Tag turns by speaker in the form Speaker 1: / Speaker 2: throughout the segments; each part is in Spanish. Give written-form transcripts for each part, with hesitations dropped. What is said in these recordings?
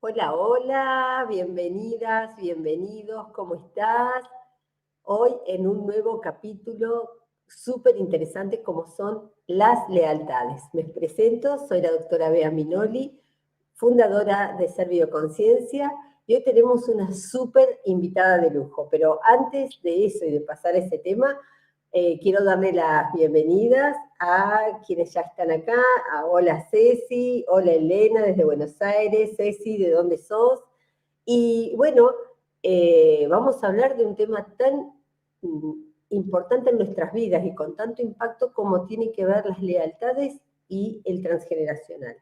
Speaker 1: Hola, hola, bienvenidas, bienvenidos, ¿cómo estás? Hoy en un nuevo capítulo súper interesante como son las lealtades. Me presento, soy la doctora Bea Minoli, fundadora de Ser Bioconciencia, y hoy tenemos una súper invitada de lujo. Pero antes de eso y de pasar a ese tema, quiero darle las bienvenidas a quienes ya están acá. Hola Ceci, hola Elena desde Buenos Aires. Ceci, ¿de dónde sos? Y bueno, vamos a hablar de un tema tan importante en nuestras vidas y con tanto impacto como tiene que ver las lealtades y el transgeneracional.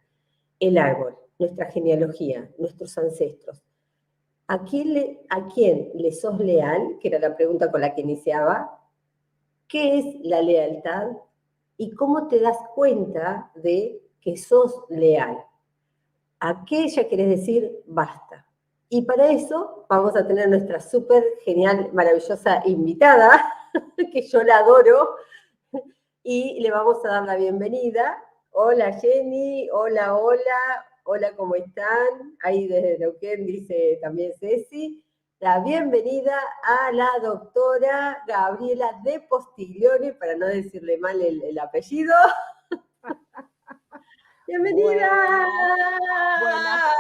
Speaker 1: El árbol, nuestra genealogía, nuestros ancestros. ¿A quién le sos leal? Que era la pregunta con la que iniciaba. ¿Qué es la lealtad? ¿Y cómo te das cuenta de que sos leal? ¿A qué ya querés decir basta? Y para eso vamos a tener nuestra súper genial, maravillosa invitada, que yo la adoro, y le vamos a dar la bienvenida. Hola Jenny, hola, hola, hola, ¿cómo están? Ahí desde Neuquén dice también Ceci. La bienvenida a la doctora Gabriela De Postiglione, para no decirle mal el apellido. ¡Bienvenida!
Speaker 2: Buenas,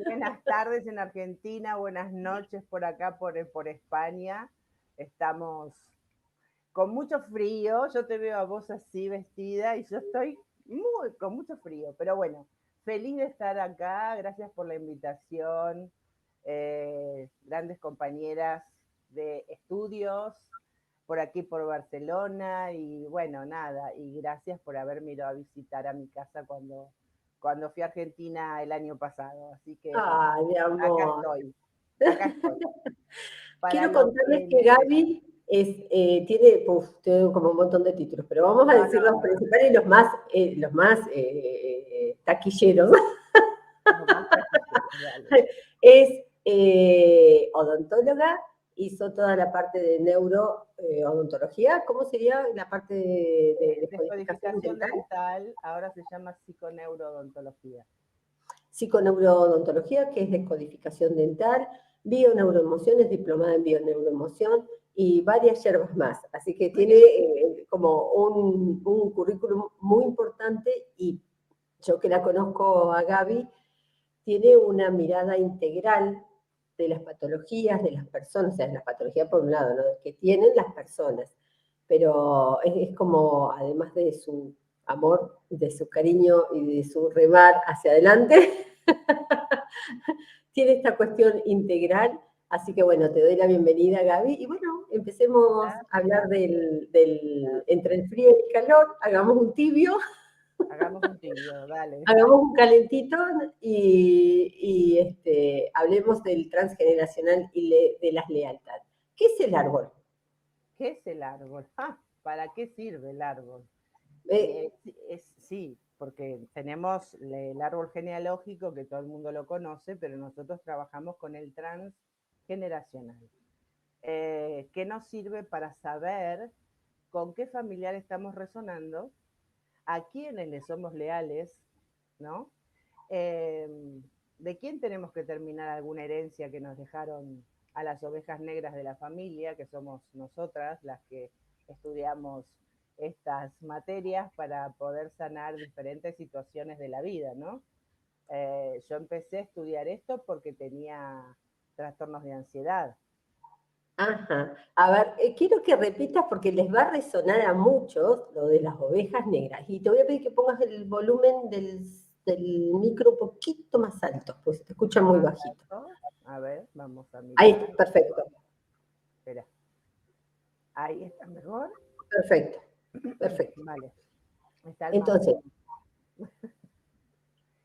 Speaker 2: buenas tardes en Argentina, buenas noches por acá, por España. Estamos con mucho frío. Yo te veo a vos así vestida y yo estoy con mucho frío. Pero bueno, feliz de estar acá. Gracias por la invitación. Grandes compañeras de estudios por aquí, por Barcelona. Y bueno, nada. Y gracias por haberme ido a visitar a mi casa cuando fui a Argentina el año pasado. Así que
Speaker 1: Ay, mi
Speaker 2: acá
Speaker 1: amor.
Speaker 2: estoy, acá estoy. Para
Speaker 1: Quiero
Speaker 2: lo
Speaker 1: contarles
Speaker 2: que
Speaker 1: que Gaby tiene como un montón de títulos, pero vamos a
Speaker 2: no,
Speaker 1: decir los principales y los más taquilleros.
Speaker 2: no más taquilleros, dale.
Speaker 1: Es odontóloga, hizo toda la parte de neuroodontología. ¿Cómo sería la parte de descodificación
Speaker 2: Descodificación
Speaker 1: dental?
Speaker 2: dental, ahora se llama psiconeurodontología.
Speaker 1: Psiconeurodontología, que es descodificación dental, bioneuroemociones, diplomada en bioneuroemoción y varias yerbas más. Así que tiene como un currículum muy importante y yo que la conozco a Gaby, tiene una mirada integral de las patologías de las personas, o sea, de las patologías por un lado, ¿no? Que tienen las personas, pero es como, además de su amor, de su cariño y de su remar hacia adelante, tiene esta cuestión integral. Así que bueno, te doy la bienvenida, Gaby. Y bueno, empecemos a hablar
Speaker 2: Gracias,
Speaker 1: entre
Speaker 2: gracias.
Speaker 1: el frío y el calor, hagamos un tibio.
Speaker 2: Hagamos un tibio, dale.
Speaker 1: Hagamos un calentito hablemos del transgeneracional y de las lealtades. ¿Qué es el árbol?
Speaker 2: ¿Qué es el árbol? ¿Para qué sirve el árbol?
Speaker 1: Eh,
Speaker 2: Sí, porque tenemos el árbol genealógico que todo el mundo lo conoce, pero nosotros trabajamos con el transgeneracional. Que nos sirve para saber con qué familiar estamos resonando, a quiénes le somos leales, ¿no? Eh, de quién tenemos que terminar alguna herencia que nos dejaron a las ovejas negras de la familia, que somos nosotras las que estudiamos estas materias para poder sanar diferentes situaciones de la vida, ¿no? Yo empecé a estudiar esto porque tenía trastornos de ansiedad.
Speaker 1: ajá. A ver, quiero que repitas porque les va a resonar a muchos lo de las ovejas negras. Y te voy a pedir que pongas el volumen del micro un poquito más alto, pues se te escucha muy
Speaker 2: Más
Speaker 1: bajito.
Speaker 2: alto. A ver, vamos a
Speaker 1: Ahí
Speaker 2: mirar.
Speaker 1: está, perfecto,
Speaker 2: Espera, ahí está mejor.
Speaker 1: perfecto, perfecto.
Speaker 2: Vale, está al
Speaker 1: Entonces,
Speaker 2: máximo.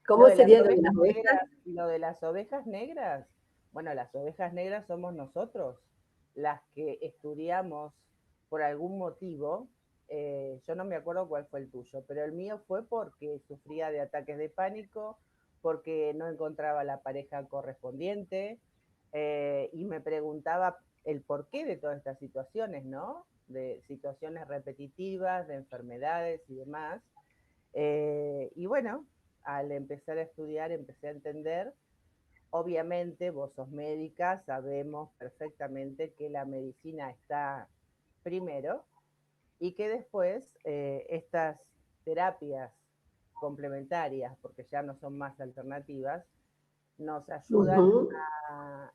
Speaker 2: Lo
Speaker 1: ¿cómo
Speaker 2: de las
Speaker 1: sería lo de
Speaker 2: ovejas
Speaker 1: las ovejas?
Speaker 2: negras y lo de las ovejas negras, bueno, las ovejas negras somos nosotros, las que estudiamos por algún motivo. Yo no me acuerdo cuál fue el tuyo, pero el mío fue porque sufría de ataques de pánico, porque no encontraba la pareja correspondiente y me preguntaba el porqué de todas estas situaciones, ¿no? De situaciones repetitivas, de enfermedades y demás. Y bueno, al empezar a estudiar empecé a entender Obviamente, vos sos médica, sabemos perfectamente que la medicina está primero y que después estas terapias complementarias, porque ya no son más alternativas, nos ayudan
Speaker 1: Ujú.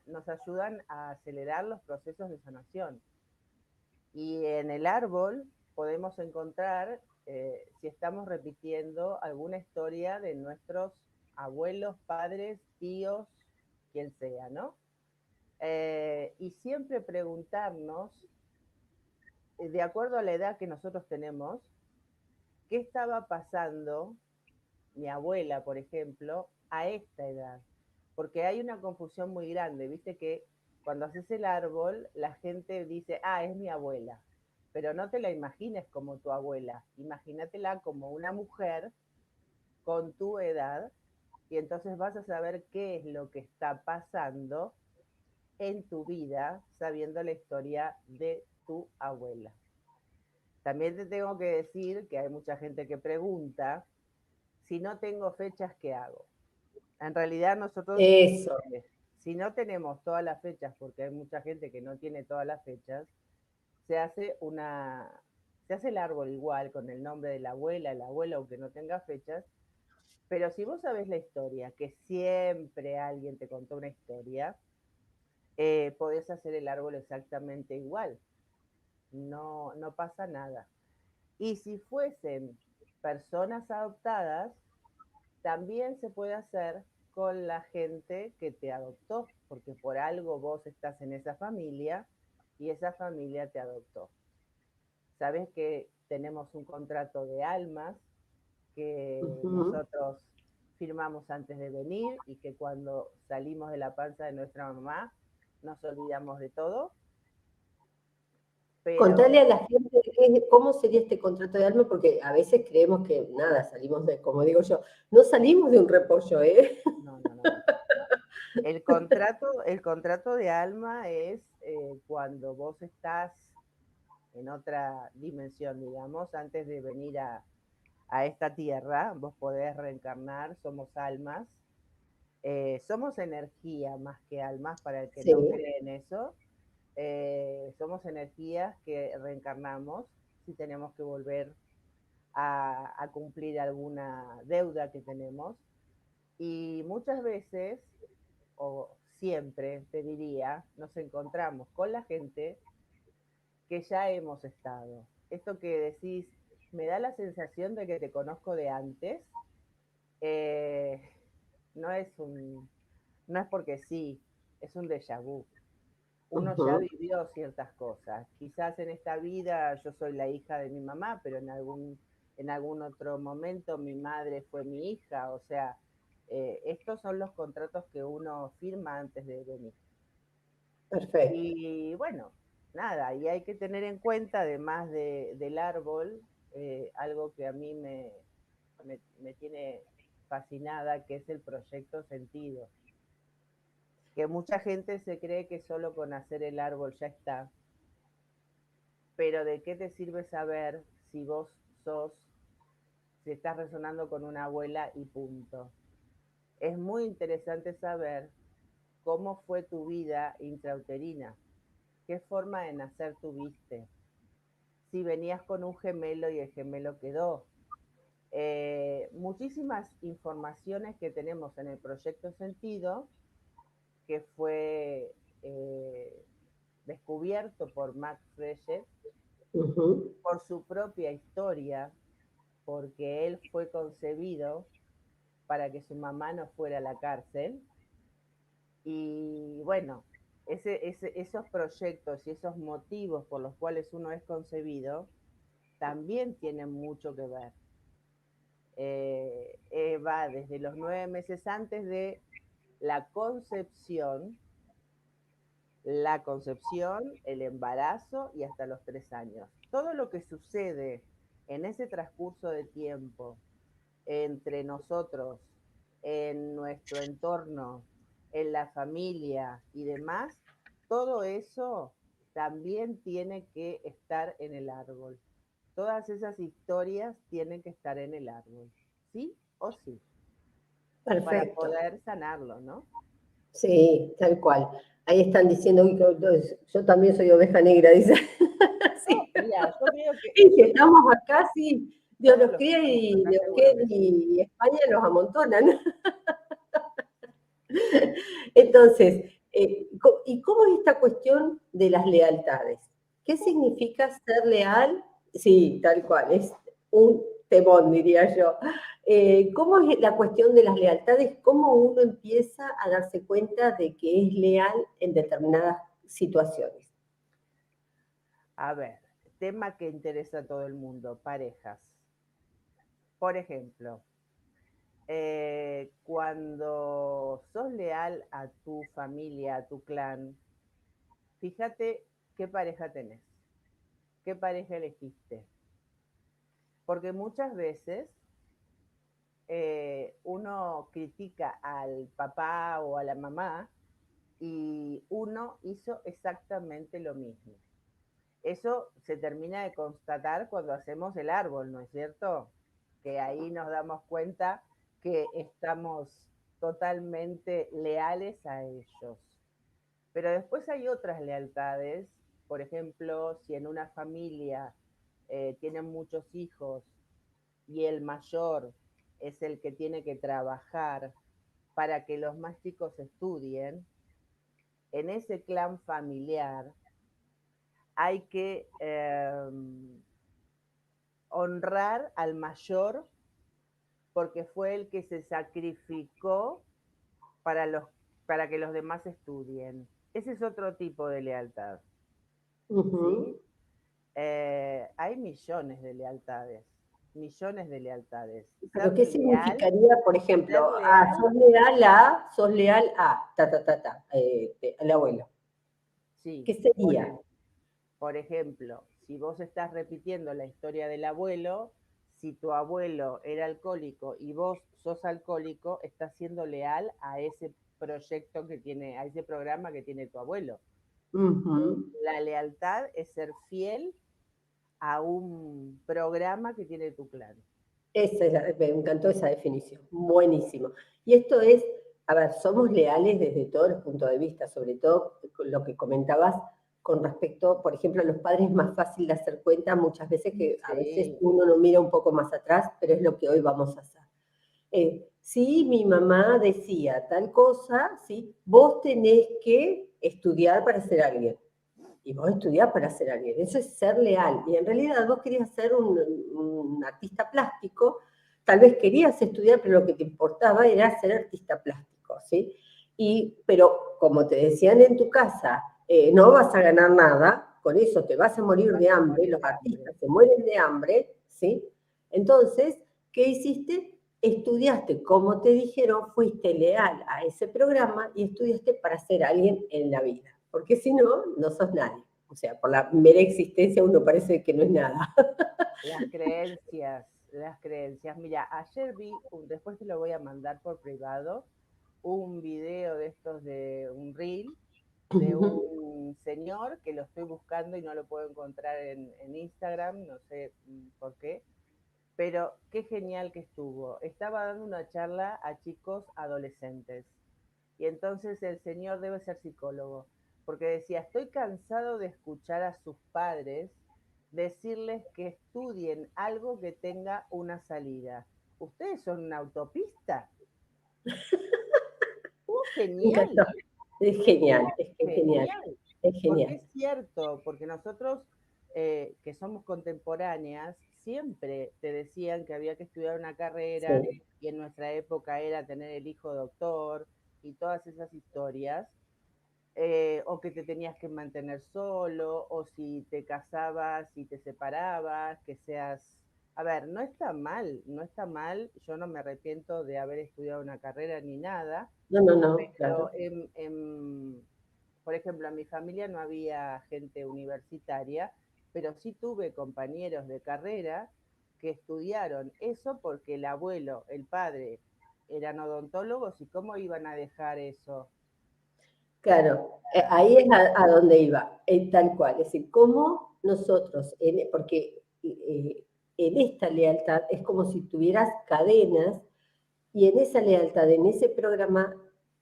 Speaker 2: nos ayudan a acelerar los procesos de sanación. Y en el árbol podemos encontrar si estamos repitiendo alguna historia de nuestros abuelos, padres, tíos, quien sea, ¿no? Y siempre preguntarnos, de acuerdo a la edad que nosotros tenemos, qué estaba pasando mi abuela, por ejemplo, a esta edad. Porque hay una confusión muy grande, viste que cuando haces el árbol, la gente dice, ah, es mi abuela. Pero no te la imagines como tu abuela, imagínatela como una mujer con tu edad y entonces vas a saber qué es lo que está pasando en tu vida sabiendo la historia de tu abuela. También te tengo que decir que hay mucha gente que pregunta, si no tengo fechas, ¿qué hago? En realidad nosotros,
Speaker 1: Eso.
Speaker 2: si no tenemos todas las fechas, porque hay mucha gente que no tiene todas las fechas, se hace una, se hace el árbol igual con el nombre de la abuela, el abuelo, aunque no tenga fechas, pero si vos sabés la historia, que siempre alguien te contó una historia, podés hacer el árbol exactamente igual, no pasa nada. Y si fuesen personas adoptadas, también se puede hacer con la gente que te adoptó, porque por algo vos estás en esa familia y esa familia te adoptó. Sabes que tenemos un contrato de almas que
Speaker 1: Ujú.
Speaker 2: nosotros firmamos antes de venir y que cuando salimos de la panza de nuestra mamá nos olvidamos de todo,
Speaker 1: Contale
Speaker 2: pero
Speaker 1: a la gente cómo sería este contrato de alma, porque a veces creemos que nada, salimos de, como digo yo, no salimos de un repollo, ¿eh?
Speaker 2: no, no, no, no. El contrato de alma es cuando vos estás en otra dimensión, digamos, antes de venir a esta tierra, vos podés reencarnar, somos almas, somos energía más que almas, para el que
Speaker 1: Sí.
Speaker 2: no cree en eso, somos energías que reencarnamos si tenemos que volver a cumplir alguna deuda que tenemos. Y muchas veces, o siempre te diría, nos encontramos con la gente que ya hemos estado. Esto que decís, me da la sensación de que te conozco de antes, eh, no es no es porque sí, es un déjà vu. Uno ya
Speaker 1: Ujú.
Speaker 2: vivió ciertas cosas. Quizás en esta vida yo soy la hija de mi mamá, pero en algún otro momento mi madre fue mi hija. O sea, estos son los contratos que uno firma antes de venir.
Speaker 1: Perfecto.
Speaker 2: Y bueno, nada, y hay que tener en cuenta, además del árbol, algo que a mí me tiene fascinada, que es el proyecto sentido. Que mucha gente se cree que solo con hacer el árbol ya está, pero ¿de qué te sirve saber si vos sos, si estás resonando con una abuela y punto? Es muy interesante saber cómo fue tu vida intrauterina, qué forma de nacer tuviste, si venías con un gemelo y el gemelo quedó. Muchísimas informaciones que tenemos en el proyecto Sentido, que fue descubierto por Max Fresh
Speaker 1: Ujú.
Speaker 2: por su propia historia, porque él fue concebido para que su mamá no fuera a la cárcel. Y bueno, esos proyectos y esos motivos por los cuales uno es concebido también tienen mucho que ver. Va desde los 9 meses antes de la concepción, el embarazo y hasta los 3 años. Todo lo que sucede en ese transcurso de tiempo entre nosotros, en nuestro entorno, en la familia y demás, todo eso también tiene que estar en el árbol. Todas esas historias tienen que estar en el árbol, sí o sí, para
Speaker 1: Perfecto.
Speaker 2: poder sanarlo, ¿no?
Speaker 1: Sí, tal cual. Ahí están diciendo, "Uy, yo también soy oveja negra", dice.
Speaker 2: No,
Speaker 1: Sí.
Speaker 2: mira, yo creo que
Speaker 1: Y si estamos acá, sí, Dios
Speaker 2: todos
Speaker 1: los
Speaker 2: los que
Speaker 1: cría
Speaker 2: estamos
Speaker 1: y
Speaker 2: acá
Speaker 1: Dios
Speaker 2: seguro
Speaker 1: quiere
Speaker 2: que sí.
Speaker 1: y España los amontonan. Entonces, ¿y cómo es esta cuestión de las lealtades? ¿Qué significa ser leal? Sí, tal cual, es un temón, diría yo. ¿Cómo es la cuestión de las lealtades? ¿Cómo uno empieza a darse cuenta de que es leal en determinadas situaciones?
Speaker 2: A ver, tema que interesa a todo el mundo, parejas. Por ejemplo, cuando sos leal a tu familia, a tu clan, fíjate qué pareja tenés, qué pareja elegiste. Porque muchas veces uno critica al papá o a la mamá y uno hizo exactamente lo mismo. Eso se termina de constatar cuando hacemos el árbol, ¿no es cierto? Que ahí nos damos cuenta que estamos totalmente leales a ellos. Pero después hay otras lealtades, por ejemplo, si en una familia tienen muchos hijos y el mayor es el que tiene que trabajar para que los más chicos estudien, en ese clan familiar hay que honrar al mayor porque fue el que se sacrificó para, para que los demás estudien. Ese es otro tipo de lealtad, ¿sí?
Speaker 1: Ujú.
Speaker 2: Hay millones de lealtades.
Speaker 1: ¿Pero qué significaría, por ejemplo,
Speaker 2: Ser leal,
Speaker 1: sos leal a, al abuelo?
Speaker 2: sí.
Speaker 1: ¿Qué sería?
Speaker 2: Por ejemplo, si vos estás repitiendo la historia del abuelo, si tu abuelo era alcohólico y vos sos alcohólico, estás siendo leal a ese proyecto que tiene, a ese programa que tiene tu abuelo.
Speaker 1: Ujú.
Speaker 2: La lealtad es ser fiel a un programa que tiene tu clan.
Speaker 1: Me encantó esa definición, buenísimo. Y esto es, a ver, somos leales desde todos los puntos de vista, sobre todo con lo que comentabas con respecto, por ejemplo, a los padres es más fácil de hacer cuenta muchas veces que a veces
Speaker 2: Sí,
Speaker 1: uno no mira un poco más atrás, pero es lo que hoy vamos a hacer. Si mi mamá decía tal cosa, ¿sí? Vos tenés que estudiar para ser alguien. Y vos estudiás para ser alguien. Eso es ser leal. Y en realidad vos querías ser un artista plástico, tal vez querías estudiar, pero lo que te importaba era ser artista plástico, ¿sí? Pero como te decían en tu casa, no vas a ganar nada, con eso te vas a morir
Speaker 2: vas
Speaker 1: de
Speaker 2: a
Speaker 1: hambre,
Speaker 2: morir
Speaker 1: los
Speaker 2: de hambre.
Speaker 1: artistas se mueren de hambre, ¿sí? Entonces, ¿qué hiciste? Estudiaste como te dijeron, fuiste leal a ese programa y estudiaste para ser alguien en la vida. Porque si no, no sos nadie. O sea, por la mera existencia uno parece que no es nada.
Speaker 2: Las creencias, las creencias. Mira, ayer vi, después te lo voy a mandar por privado, un video de estos de un reel de un señor que lo estoy buscando y no lo puedo encontrar en Instagram, no sé por qué, pero qué genial que estuvo. Estaba dando una charla a chicos adolescentes y entonces el señor debe ser psicólogo, porque decía, estoy cansado de escuchar a sus padres decirles que estudien algo que tenga una salida. ¿Ustedes son una autopista?
Speaker 1: Me encantó.
Speaker 2: Genial,
Speaker 1: Es genial, es que es genial,
Speaker 2: genial.
Speaker 1: es
Speaker 2: Porque
Speaker 1: genial.
Speaker 2: es cierto, porque nosotros que somos contemporáneas, siempre te decían que había que estudiar una carrera
Speaker 1: Sí.
Speaker 2: y en nuestra época era tener el hijo doctor y todas esas historias, o que te tenías que mantener solo, o si te casabas y te separabas, que seas... A ver, no está mal, no está mal, yo no me arrepiento de haber estudiado una carrera ni nada,
Speaker 1: No, no, no,
Speaker 2: pero
Speaker 1: claro.
Speaker 2: por ejemplo, en mi familia no había gente universitaria, pero sí tuve compañeros de carrera que estudiaron eso porque el abuelo, el padre, eran odontólogos y cómo iban a dejar eso.
Speaker 1: Claro, ahí es a donde iba, tal cual. Es decir, cómo nosotros, porque en esta lealtad es como si tuvieras cadenas y en esa lealtad, en ese programa,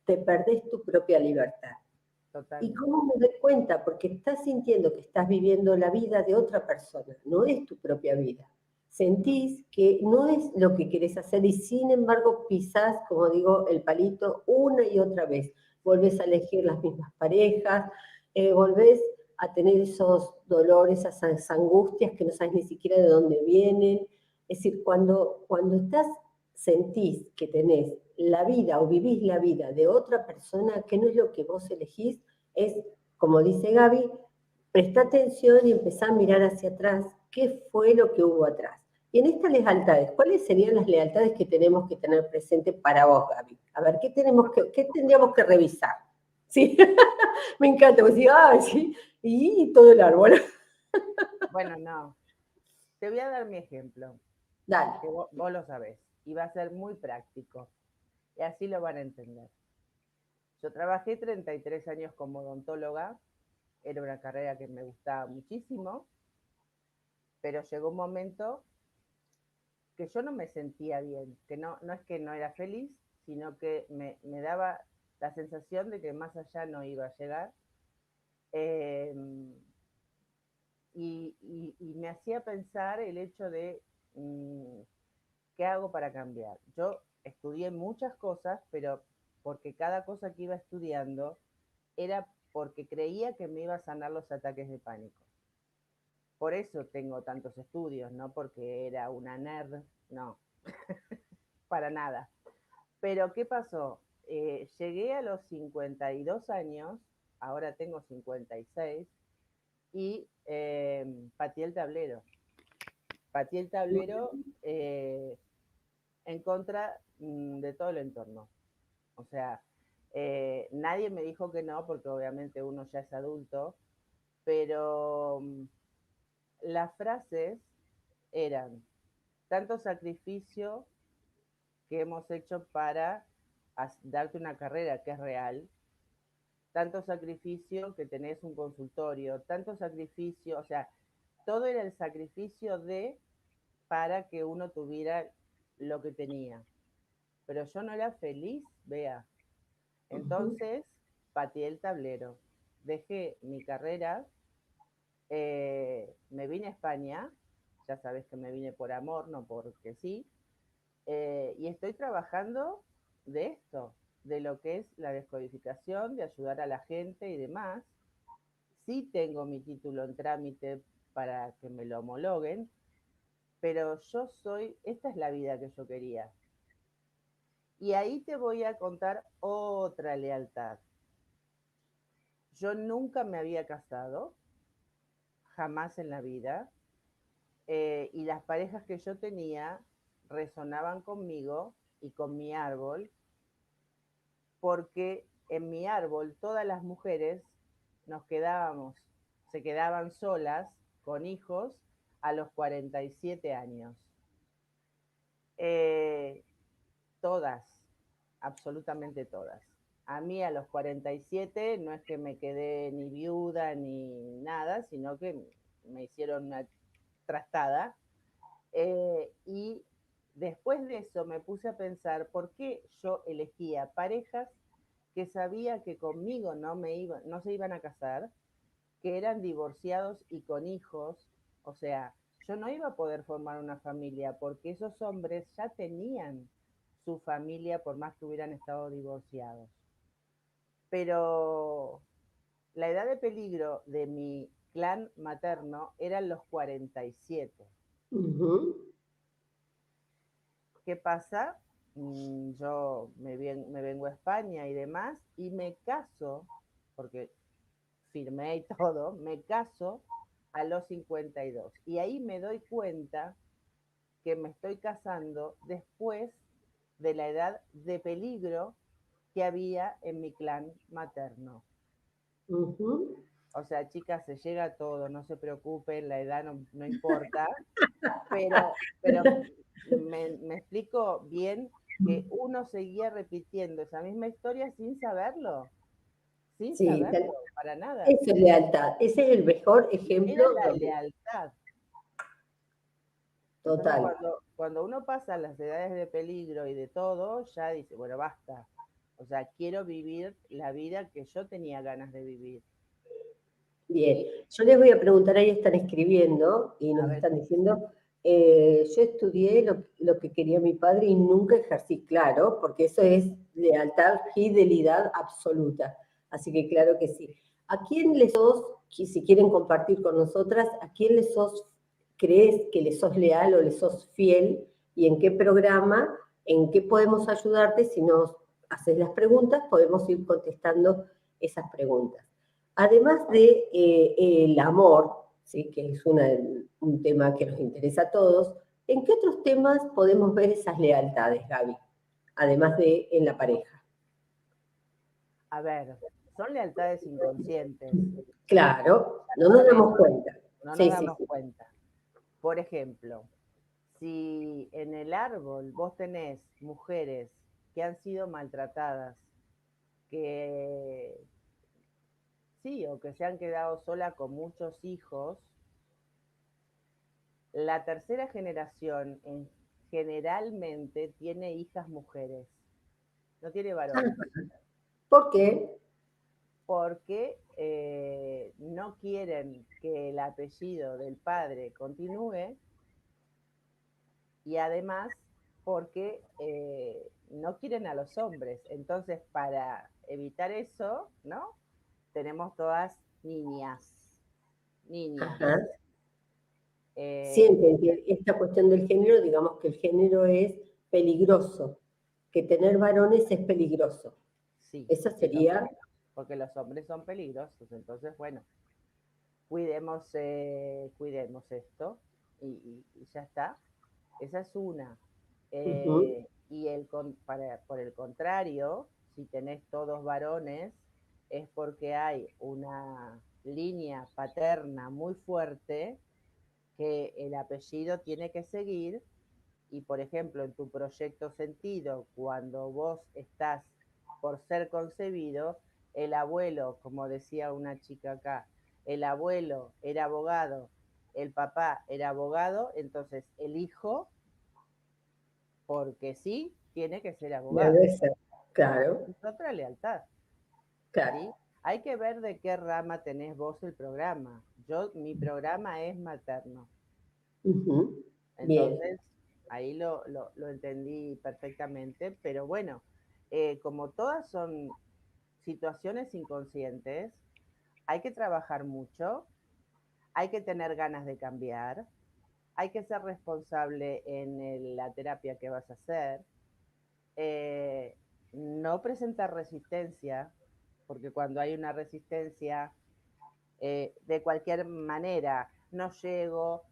Speaker 1: te perdés tu propia libertad. ¿Y
Speaker 2: Totalmente.
Speaker 1: cómo me doy cuenta? Porque estás sintiendo que estás viviendo la vida de otra persona, no es tu propia vida. Sentís que no es lo que querés hacer y sin embargo pisás, como digo, el palito una y otra vez. Volvés a elegir las mismas parejas, volvés a tener esos dolores, esas angustias que no sabes ni siquiera de dónde vienen. Es decir, cuando sentís que tenés la vida o vivís la vida de otra persona, que no es lo que vos elegís, es, como dice Gaby, presta atención y empezá a mirar hacia atrás qué fue lo que hubo atrás. Y en estas lealtades, ¿cuáles serían las lealtades que tenemos que tener presente para vos, Gaby? A ver, ¿qué tendríamos que revisar? Sí, me encanta, vos decís, sí, y todo el árbol.
Speaker 2: Bueno, no. Te voy a dar mi ejemplo,
Speaker 1: Dale.
Speaker 2: que vos lo sabés, y va a ser muy práctico, y así lo van a entender. Yo trabajé 33 años como odontóloga, era una carrera que me gustaba muchísimo, pero llegó un momento que yo no me sentía bien, que no es que no era feliz, sino que me daba la sensación de que más allá no iba a llegar. Eh, y me hacía pensar el hecho de qué hago para cambiar. Yo estudié muchas cosas, pero porque cada cosa que iba estudiando era porque creía que me iba a sanar los ataques de pánico. Por eso tengo tantos estudios, no porque era una nerd, no, para nada. Pero ¿qué pasó? Llegué a los 52 años, ahora tengo 56, y pateé el tablero. Pateé el tablero en contra de todo el entorno. O sea, nadie me dijo que no, porque obviamente uno ya es adulto, pero las frases eran tanto sacrificio que hemos hecho para darte una carrera que es real, tanto sacrificio que tenés un consultorio, tanto sacrificio, o sea, todo era el sacrificio de para que uno tuviera lo que tenía. Pero yo no era feliz, vea. Entonces, pateé el tablero, dejé mi carrera, me vine a España, ya sabes que me vine por amor, no porque sí, y estoy trabajando de esto, de lo que es la descodificación, de ayudar a la gente y demás. Sí tengo mi título en trámite para que me lo homologuen, pero esta es la vida que yo quería. Y ahí te voy a contar otra lealtad. Yo nunca me había casado, jamás en la vida, y las parejas que yo tenía resonaban conmigo y con mi árbol, porque en mi árbol todas las mujeres se quedaban solas con hijos a los 47 años. Eh, todas, absolutamente todas. A mí a los 47 no es que me quedé ni viuda ni nada, sino que me hicieron una trastada. Y después de eso me puse a pensar por qué yo elegía parejas que sabía que conmigo no se iban a casar, que eran divorciados y con hijos. O sea, yo no iba a poder formar una familia porque esos hombres ya tenían su familia por más que hubieran estado divorciados. Pero la edad de peligro de mi clan materno eran los 47. ¿Qué pasa? Yo me vengo a España y demás y me caso, porque firmé y todo, me caso a los 52. Y ahí me doy cuenta que me estoy casando después de la edad de peligro que había en mi clan materno. O sea, chicas, se llega a todo, no se preocupen, la edad no importa, pero me explico bien que uno seguía repitiendo esa misma historia sin
Speaker 1: Sí,
Speaker 2: saberlo, para nada.
Speaker 1: eso es lealtad. Ese es el mejor
Speaker 2: Era
Speaker 1: ejemplo
Speaker 2: la
Speaker 1: donde,
Speaker 2: lealtad. Entonces,
Speaker 1: total.
Speaker 2: cuando uno pasa las edades de peligro y de todo, ya dice, bueno, basta. O sea, quiero vivir la vida que yo tenía ganas de vivir.
Speaker 1: Bien, yo les voy a preguntar, ahí están escribiendo y
Speaker 2: A
Speaker 1: nos
Speaker 2: ver,
Speaker 1: están diciendo, yo estudié lo que quería mi padre y nunca ejercí, claro, porque eso es lealtad, fidelidad absoluta. Así que claro que sí. ¿A quién le sos, si quieren compartir con nosotras, a quién le sos, crees que le sos leal o le sos fiel y en qué programa, en qué podemos ayudarte? Si nos haces las preguntas, podemos ir contestando esas preguntas. Además de el amor, ¿sí? Que es un tema que nos interesa a todos, ¿en qué otros temas podemos ver esas lealtades, Gaby? Además de en la pareja.
Speaker 2: a ver, son lealtades inconscientes.
Speaker 1: Claro, no
Speaker 2: Por
Speaker 1: nos
Speaker 2: eso
Speaker 1: damos cuenta.
Speaker 2: no nos
Speaker 1: Sí, sí,
Speaker 2: damos
Speaker 1: sí.
Speaker 2: cuenta. Por ejemplo, si en el árbol vos tenés mujeres que han sido maltratadas, que sí, o que se han quedado solas con muchos hijos, la tercera generación generalmente tiene hijas mujeres, no tiene varones,
Speaker 1: ¿Por qué?
Speaker 2: porque no quieren que el apellido del padre continúe y además porque no quieren a los hombres. Entonces, para evitar eso, ¿no? Tenemos todas niñas, niñas.
Speaker 1: Ajá.
Speaker 2: Eh,
Speaker 1: Sienten que esta cuestión del género, digamos que el género es peligroso, que tener varones es peligroso.
Speaker 2: sí,
Speaker 1: Esa sería,
Speaker 2: porque los hombres son peligrosos. Entonces, bueno, cuidemos esto y ya está. Esa es una.
Speaker 1: ujú,
Speaker 2: Por el contrario, si tenés todos varones, es porque hay una línea paterna muy fuerte que el apellido tiene que seguir y, por ejemplo, en tu proyecto sentido, cuando vos estás por ser concebido, el abuelo, como decía una chica acá, el abuelo era abogado, el papá era abogado, entonces el hijo, porque sí, tiene que ser abogado.
Speaker 1: debe ser, claro,
Speaker 2: Es otra lealtad,
Speaker 1: claro.
Speaker 2: ¿sí? Hay que ver de qué rama tenés vos el programa. Mi programa es materno.
Speaker 1: Ujú. Bien,
Speaker 2: Entonces, ahí lo entendí perfectamente, pero bueno, como todas son situaciones inconscientes, hay que trabajar mucho, hay que tener ganas de cambiar, hay que ser responsable en la terapia que vas a hacer, eh, no presentar resistencia, porque cuando hay una resistencia, de cualquier manera, no llego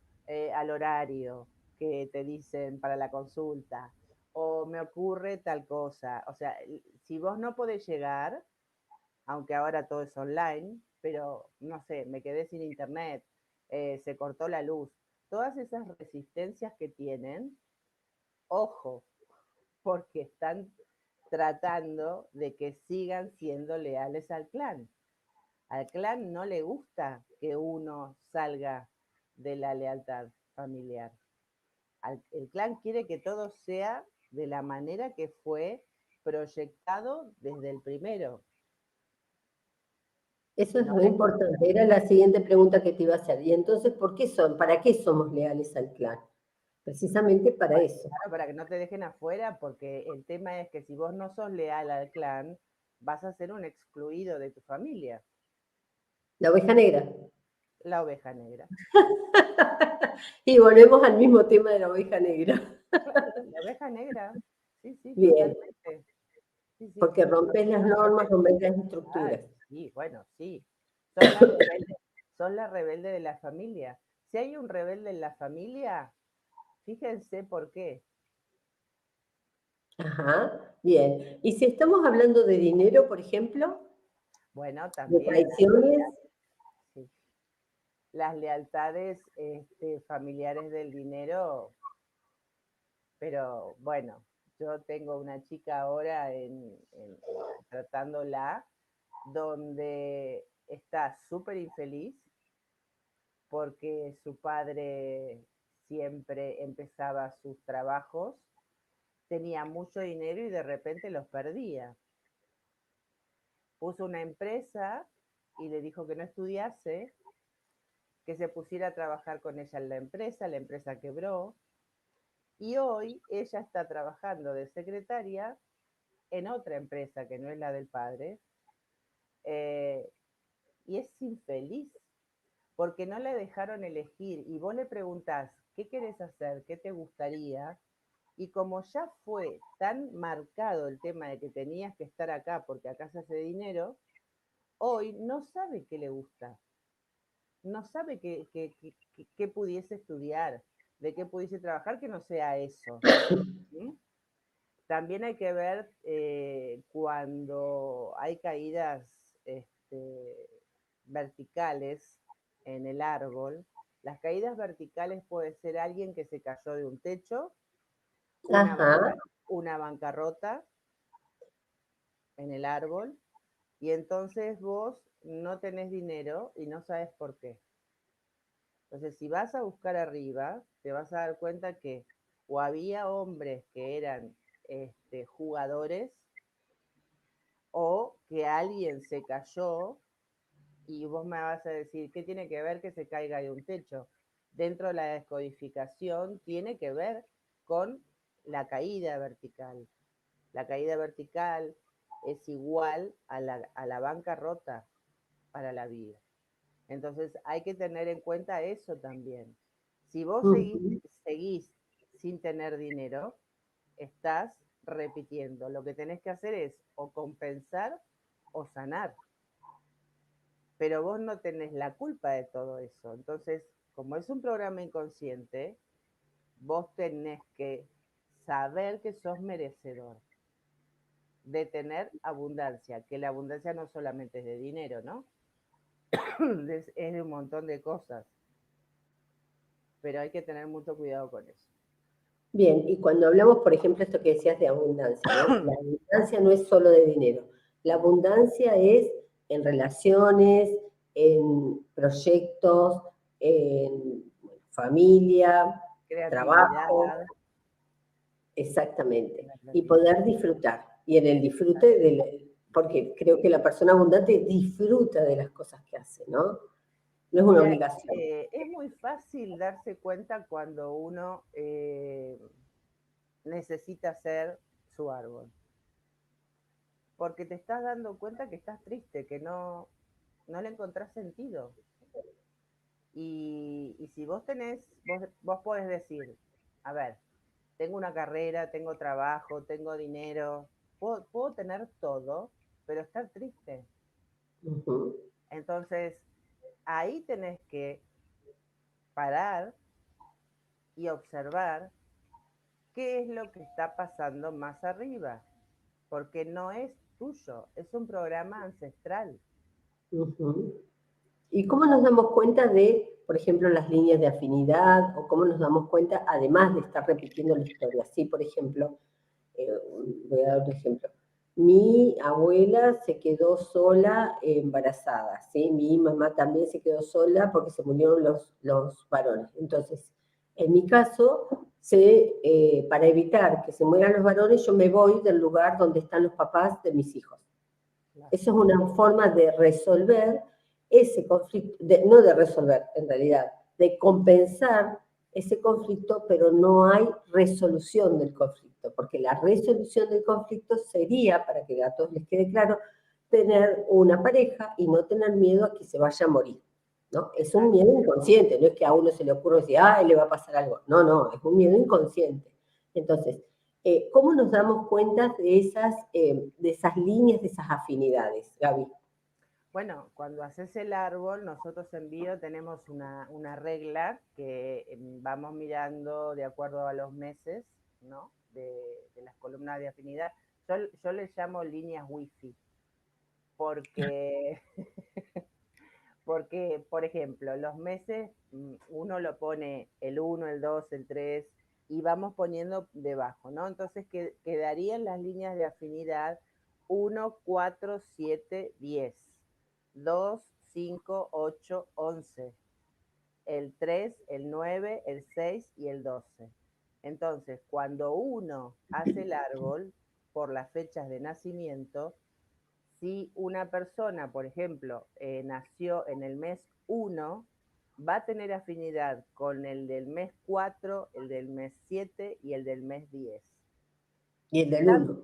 Speaker 2: al horario que te dicen para la consulta, o me ocurre tal cosa. O sea, si vos no podés llegar, aunque ahora todo es online, pero no sé, me quedé sin internet, se cortó la luz, todas esas resistencias que tienen, ojo, porque están tratando de que sigan siendo leales al clan. Al clan no le gusta que uno salga de la lealtad familiar. El clan quiere que todo sea de la manera que fue proyectado desde el primero.
Speaker 1: eso es
Speaker 2: No
Speaker 1: muy
Speaker 2: les
Speaker 1: importante. Era la siguiente pregunta que te iba a hacer. Y entonces, ¿para qué somos leales al clan? Precisamente para eso.
Speaker 2: Claro, para que no te dejen afuera, porque el tema es que si vos no sos leal al clan, vas a ser un excluido de tu familia,
Speaker 1: La oveja negra.
Speaker 2: la oveja negra.
Speaker 1: Y volvemos al mismo tema de la oveja negra.
Speaker 2: Claro, la oveja negra, sí, sí,
Speaker 1: Bien,
Speaker 2: totalmente. Sí, sí,
Speaker 1: porque
Speaker 2: sí.
Speaker 1: rompes las normas, rompes las
Speaker 2: Ah,
Speaker 1: estructuras.
Speaker 2: sí, bueno, sí. Sos la rebelde, sos la rebelde de la familia. Si hay un rebelde en la familia, fíjense por qué.
Speaker 1: Ajá, bien. Y si estamos hablando de dinero, por ejemplo,
Speaker 2: Bueno,
Speaker 1: de
Speaker 2: también
Speaker 1: traiciones,
Speaker 2: sí, las lealtades familiares del dinero, pero bueno, yo tengo una chica ahora tratándola donde está súper infeliz porque su padre siempre empezaba sus trabajos, tenía mucho dinero y de repente los perdía. puso una empresa y le dijo que no estudiase, que se pusiera a trabajar con ella en la empresa quebró, y hoy ella está trabajando de secretaria en otra empresa que no es la del padre, eh, y es infeliz porque no le dejaron elegir y vos le preguntás, ¿qué querés hacer? ¿Qué te gustaría? Y como ya fue tan marcado el tema de que tenías que estar acá porque acá se hace dinero, hoy no sabe qué le gusta, no sabe qué pudiese estudiar, de qué pudiese trabajar que no sea eso. ¿Sí? También hay que ver cuando hay caídas verticales en el árbol. Las caídas verticales puede ser alguien que se cayó de un techo, una,
Speaker 1: Ajá.
Speaker 2: una bancarrota en el árbol, y entonces vos no tenés dinero y no sabes por qué. Entonces, si vas a buscar arriba, te vas a dar cuenta que o había hombres que eran jugadores, o que alguien se cayó y vos me vas a decir, ¿qué tiene que ver que se caiga de un techo? Dentro de la descodificación tiene que ver con la caída vertical. La caída vertical es igual a la bancarrota para la vida. Entonces hay que tener en cuenta eso también. Si vos
Speaker 1: Ujú.
Speaker 2: seguís sin tener dinero, estás repitiendo. Lo que tenés que hacer es o compensar o sanar. Pero vos no tenés la culpa de todo eso. Entonces, como es un programa inconsciente, vos tenés que saber que sos merecedor de tener abundancia, que la abundancia no solamente es de dinero, ¿no? Es de un montón de cosas, pero hay que tener mucho cuidado con eso.
Speaker 1: Bien, y cuando hablamos, por ejemplo, esto que decías de abundancia, ¿no? La abundancia no es solo de dinero. La abundancia es en relaciones, en proyectos, en familia, trabajo,
Speaker 2: Creatividad,
Speaker 1: exactamente.
Speaker 2: la
Speaker 1: Y
Speaker 2: creatividad.
Speaker 1: poder disfrutar. Y en el disfrute, porque creo que la persona abundante disfruta de las cosas que hace, ¿no? No es una
Speaker 2: Mira,
Speaker 1: obligación.
Speaker 2: es muy fácil darse cuenta cuando uno necesita hacer su árbol, porque te estás dando cuenta que estás triste, que no le encontrás sentido. Y si vos podés decir, a ver, tengo una carrera, tengo trabajo, tengo dinero, puedo tener todo, pero estar triste.
Speaker 1: Ujú.
Speaker 2: Entonces, ahí tenés que parar y observar qué es lo que está pasando más arriba, porque no es tuyo, es un programa ancestral.
Speaker 1: Ujú. ¿Y cómo nos damos cuenta de, por ejemplo, las líneas de afinidad o cómo nos damos cuenta, además de estar repitiendo la historia? Sí, por ejemplo, eh, voy a dar un ejemplo. Mi abuela se quedó sola embarazada, ¿sí? Mi mamá también se quedó sola porque se murieron los varones. Entonces, en mi caso, para evitar que se mueran los varones, yo me voy del lugar donde están los papás de mis hijos.
Speaker 2: Claro.
Speaker 1: Esa es una forma de resolver ese conflicto, no de resolver en realidad, de compensar ese conflicto, pero no hay resolución del conflicto, porque la resolución del conflicto sería, para que a todos les quede claro, tener una pareja y no tener miedo a que se vaya a morir. ¿No? Es un miedo inconsciente, no es que a uno se le ocurra decir, ah, le va a pasar algo. No, no, es un miedo inconsciente. Entonces, ¿cómo nos damos cuenta de esas líneas, de esas afinidades, Gaby?
Speaker 2: Bueno, cuando haces el árbol, nosotros en Bio tenemos una regla que vamos mirando de acuerdo a los meses, ¿no? De las columnas de afinidad. Yo les llamo líneas wifi, porque, porque, por ejemplo, los meses uno lo pone el 1, el 2, el 3 y vamos poniendo debajo, ¿no? Entonces quedarían las líneas de afinidad 1, 4, 7, 10. 2, 5, 8, 11, el 3, el 9, el 6 y el 12. Entonces, cuando uno hace el árbol por las fechas de nacimiento, si una persona, por ejemplo, nació en el mes 1, va a tener afinidad con el del mes 4, el del mes 7 y el del mes 10.
Speaker 1: Y el del 1.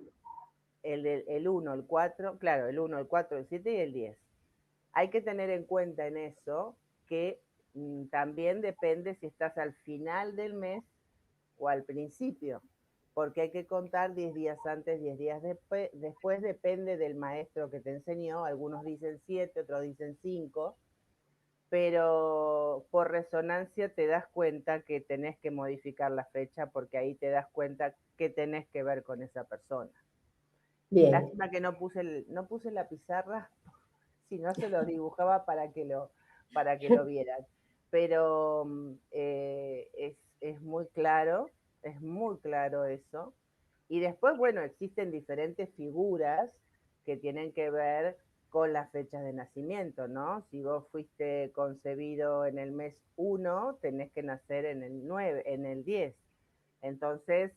Speaker 2: El 1, el 4, claro, el 1, el 4, el 7 y el 10. Hay que tener en cuenta en eso que también depende si estás al final del mes o al principio, porque hay que contar 10 días antes, 10 días después, depende del maestro que te enseñó, algunos dicen 7, otros dicen 5, pero por resonancia te das cuenta que tenés que modificar la fecha porque ahí te das cuenta que tenés que ver con esa persona.
Speaker 1: Bien.
Speaker 2: Lástima que no puse la pizarra, si no se lo dibujaba para que lo vieran. Pero es muy claro eso. Y después, bueno, existen diferentes figuras que tienen que ver con las fechas de nacimiento, ¿no? Si vos fuiste concebido en el mes 1, tenés que nacer en el 9, en el 10. Entonces,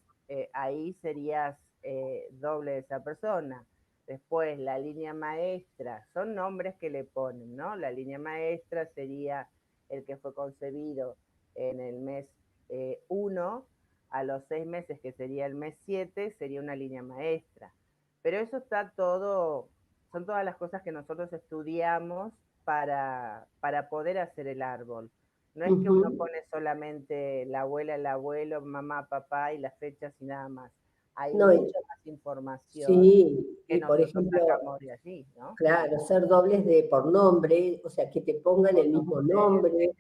Speaker 2: ahí serías doble de esa persona. Después, la línea maestra, son nombres que le ponen, ¿no? La línea maestra sería el que fue concebido en el mes 1, a los 6 meses, que sería el mes 7, sería una línea maestra. Pero eso está todo, son todas las cosas que nosotros estudiamos para poder hacer el árbol. No es que uno
Speaker 1: Ujú.
Speaker 2: pone solamente la abuela, el abuelo, mamá, papá y las fechas y nada más. Hay
Speaker 1: No,
Speaker 2: mucha más información
Speaker 1: sí,
Speaker 2: que
Speaker 1: y por
Speaker 2: nosotros
Speaker 1: ejemplo,
Speaker 2: sacamos de allí, ¿no?
Speaker 1: claro, ser dobles de por nombre, o sea, que te pongan
Speaker 2: Por
Speaker 1: el mismo
Speaker 2: nombre,
Speaker 1: nombre,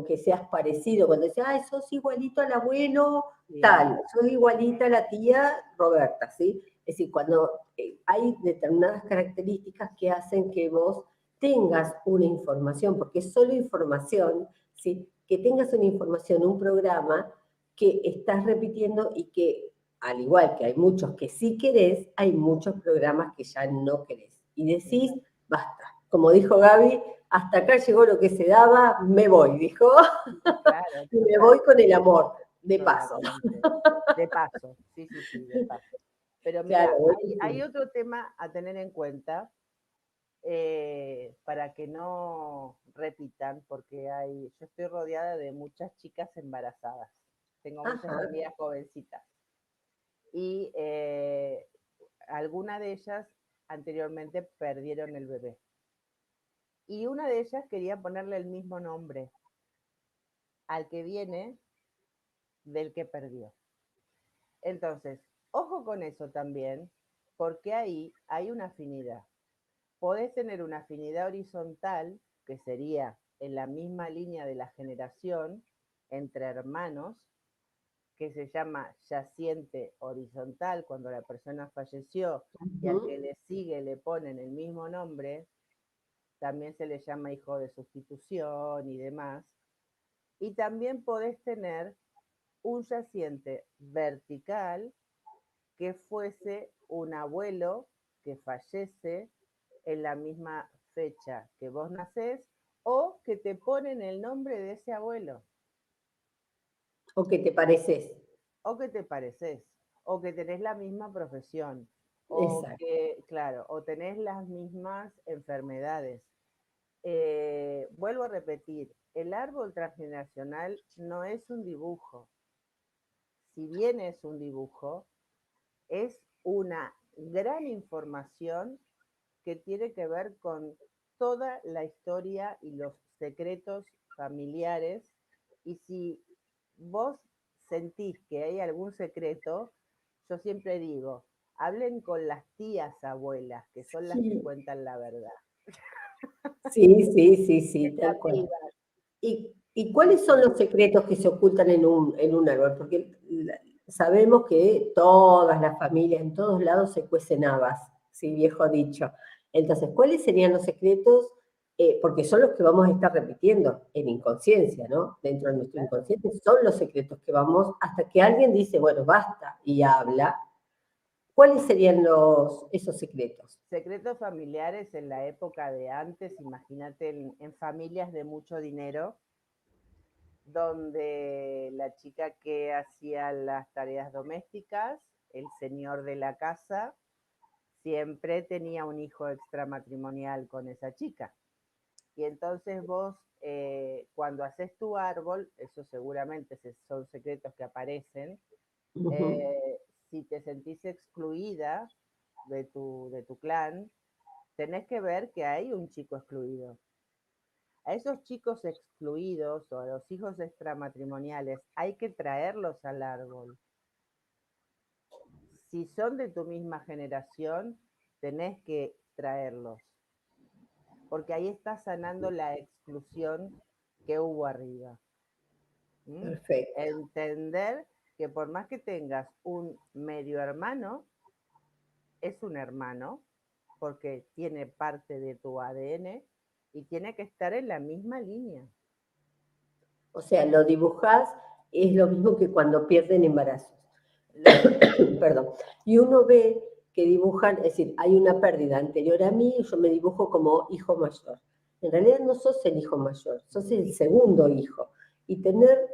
Speaker 1: que seas parecido. Cuando decís, ay, sos igualito al abuelo,
Speaker 2: sí,
Speaker 1: tal, sos igualita a la tía Roberta, ¿sí? Es decir, cuando hay determinadas características que hacen que vos tengas una información, porque es solo información, ¿sí? Que tengas una información, un programa que estás repitiendo y que, al igual que hay muchos que sí querés, hay muchos programas que ya no querés. Y decís, basta. Como dijo Gaby, hasta acá llegó lo que se daba, me voy, dijo.
Speaker 2: claro,
Speaker 1: Y me voy con el
Speaker 2: totalmente,
Speaker 1: amor, de paso.
Speaker 2: totalmente. De paso, sí, sí, sí, de paso. Pero
Speaker 1: Claro,
Speaker 2: mira, hay
Speaker 1: buenísimo.
Speaker 2: otro tema a tener en cuenta para que no repitan, porque yo estoy rodeada de muchas chicas embarazadas. Tengo muchas
Speaker 1: Ajá.
Speaker 2: amigas jovencitas. Y algunas de ellas anteriormente perdieron el bebé. Y una de ellas quería ponerle el mismo nombre al que viene del que perdió. Entonces, ojo con eso también, porque ahí hay una afinidad. Podés tener una afinidad horizontal, que sería en la misma línea de la generación, entre hermanos, que se llama yaciente horizontal, cuando la persona falleció y al que
Speaker 1: Ujú.
Speaker 2: le sigue le ponen el mismo nombre, también se le llama hijo de sustitución y demás. Y también podés tener un yaciente vertical, que fuese un abuelo que fallece en la misma fecha que vos nacés o que te ponen el nombre de ese abuelo.
Speaker 1: ¿O qué te pareces?
Speaker 2: O que te pareces, o que tenés la misma profesión, o
Speaker 1: Exacto.
Speaker 2: que, claro, o tenés las mismas enfermedades. Vuelvo a repetir, el árbol transgeneracional no es un dibujo. Si bien es un dibujo, es una gran información que tiene que ver con toda la historia y los secretos familiares. Y si vos sentís que hay algún secreto, yo siempre digo, hablen con las tías abuelas, que son las que
Speaker 1: Sí,
Speaker 2: cuentan la verdad.
Speaker 1: sí, sí, sí, sí, tal cual.
Speaker 2: Negativas.
Speaker 1: ¿Y
Speaker 2: Sí,
Speaker 1: cuáles son
Speaker 2: sí,
Speaker 1: los secretos que se ocultan en un árbol? Porque sabemos que todas las familias, en todos lados se cuecen habas, sí, viejo dicho. Entonces, ¿cuáles serían los secretos? Porque son los que vamos a estar repitiendo en inconsciencia, ¿no? Dentro de
Speaker 2: sí,
Speaker 1: nuestro
Speaker 2: claro.
Speaker 1: inconsciente son los secretos que vamos, hasta que alguien dice, bueno, basta, y habla. ¿Cuáles serían esos secretos?
Speaker 2: Secretos familiares en la época de antes, imagínate en familias de mucho dinero, donde la chica que hacía las tareas domésticas, el señor de la casa, siempre tenía un hijo extramatrimonial con esa chica. Y entonces vos, cuando haces tu árbol, eso seguramente son secretos que aparecen,
Speaker 1: Ujú.
Speaker 2: eh, si te sentís excluida de tu clan, tenés que ver que hay un chico excluido. A esos chicos excluidos o a los hijos extramatrimoniales hay que traerlos al árbol. Si son de tu misma generación, tenés que traerlos, porque ahí estás sanando la exclusión que hubo arriba. ¿Mm?
Speaker 1: Perfecto.
Speaker 2: Entender que por más que tengas un medio hermano, es un hermano, porque tiene parte de tu ADN y tiene que estar en la misma línea.
Speaker 1: O sea, lo dibujás, es lo mismo que cuando pierden embarazos.
Speaker 2: Lo,
Speaker 1: Perdón. Y uno ve que dibujan, es decir, hay una pérdida anterior a mí y yo me dibujo como hijo mayor. En realidad no sos el hijo mayor, sos el segundo hijo. Y tener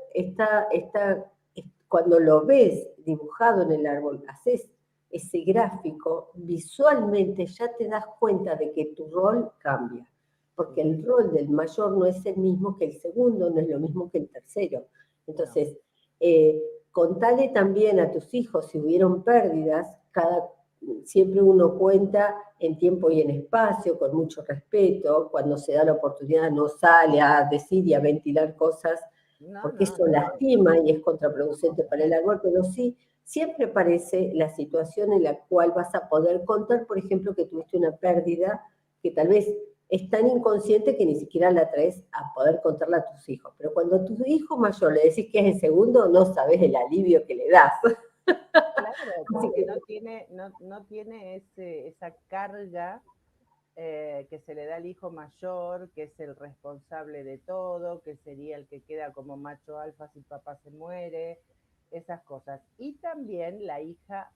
Speaker 1: cuando lo ves dibujado en el árbol, haces ese gráfico, visualmente ya te das cuenta de que tu rol cambia. Porque
Speaker 2: sí,
Speaker 1: el rol del mayor no es el mismo que el segundo, no es lo mismo que el tercero.
Speaker 2: no.
Speaker 1: Entonces, contale también a tus hijos si hubieron pérdidas, siempre uno cuenta en tiempo y en espacio, con mucho respeto, cuando se da la oportunidad no sale a decir y a ventilar cosas,
Speaker 2: No,
Speaker 1: porque
Speaker 2: no,
Speaker 1: eso
Speaker 2: no.
Speaker 1: lastima y es contraproducente para el
Speaker 2: Bueno,
Speaker 1: árbol, pero sí, siempre aparece la situación en la cual vas a poder contar, por ejemplo, que tuviste una pérdida que tal vez es tan inconsciente que ni siquiera la traes a poder contarla a tus hijos. Pero cuando a tu hijo mayor le decís que es el segundo, no sabes el alivio que le das.
Speaker 2: claro,
Speaker 1: Así
Speaker 2: porque
Speaker 1: que,
Speaker 2: no tiene esa carga que se le da al hijo mayor, que es el responsable de todo, que sería el que queda como macho alfa si papá se muere, esas cosas. Y también la hija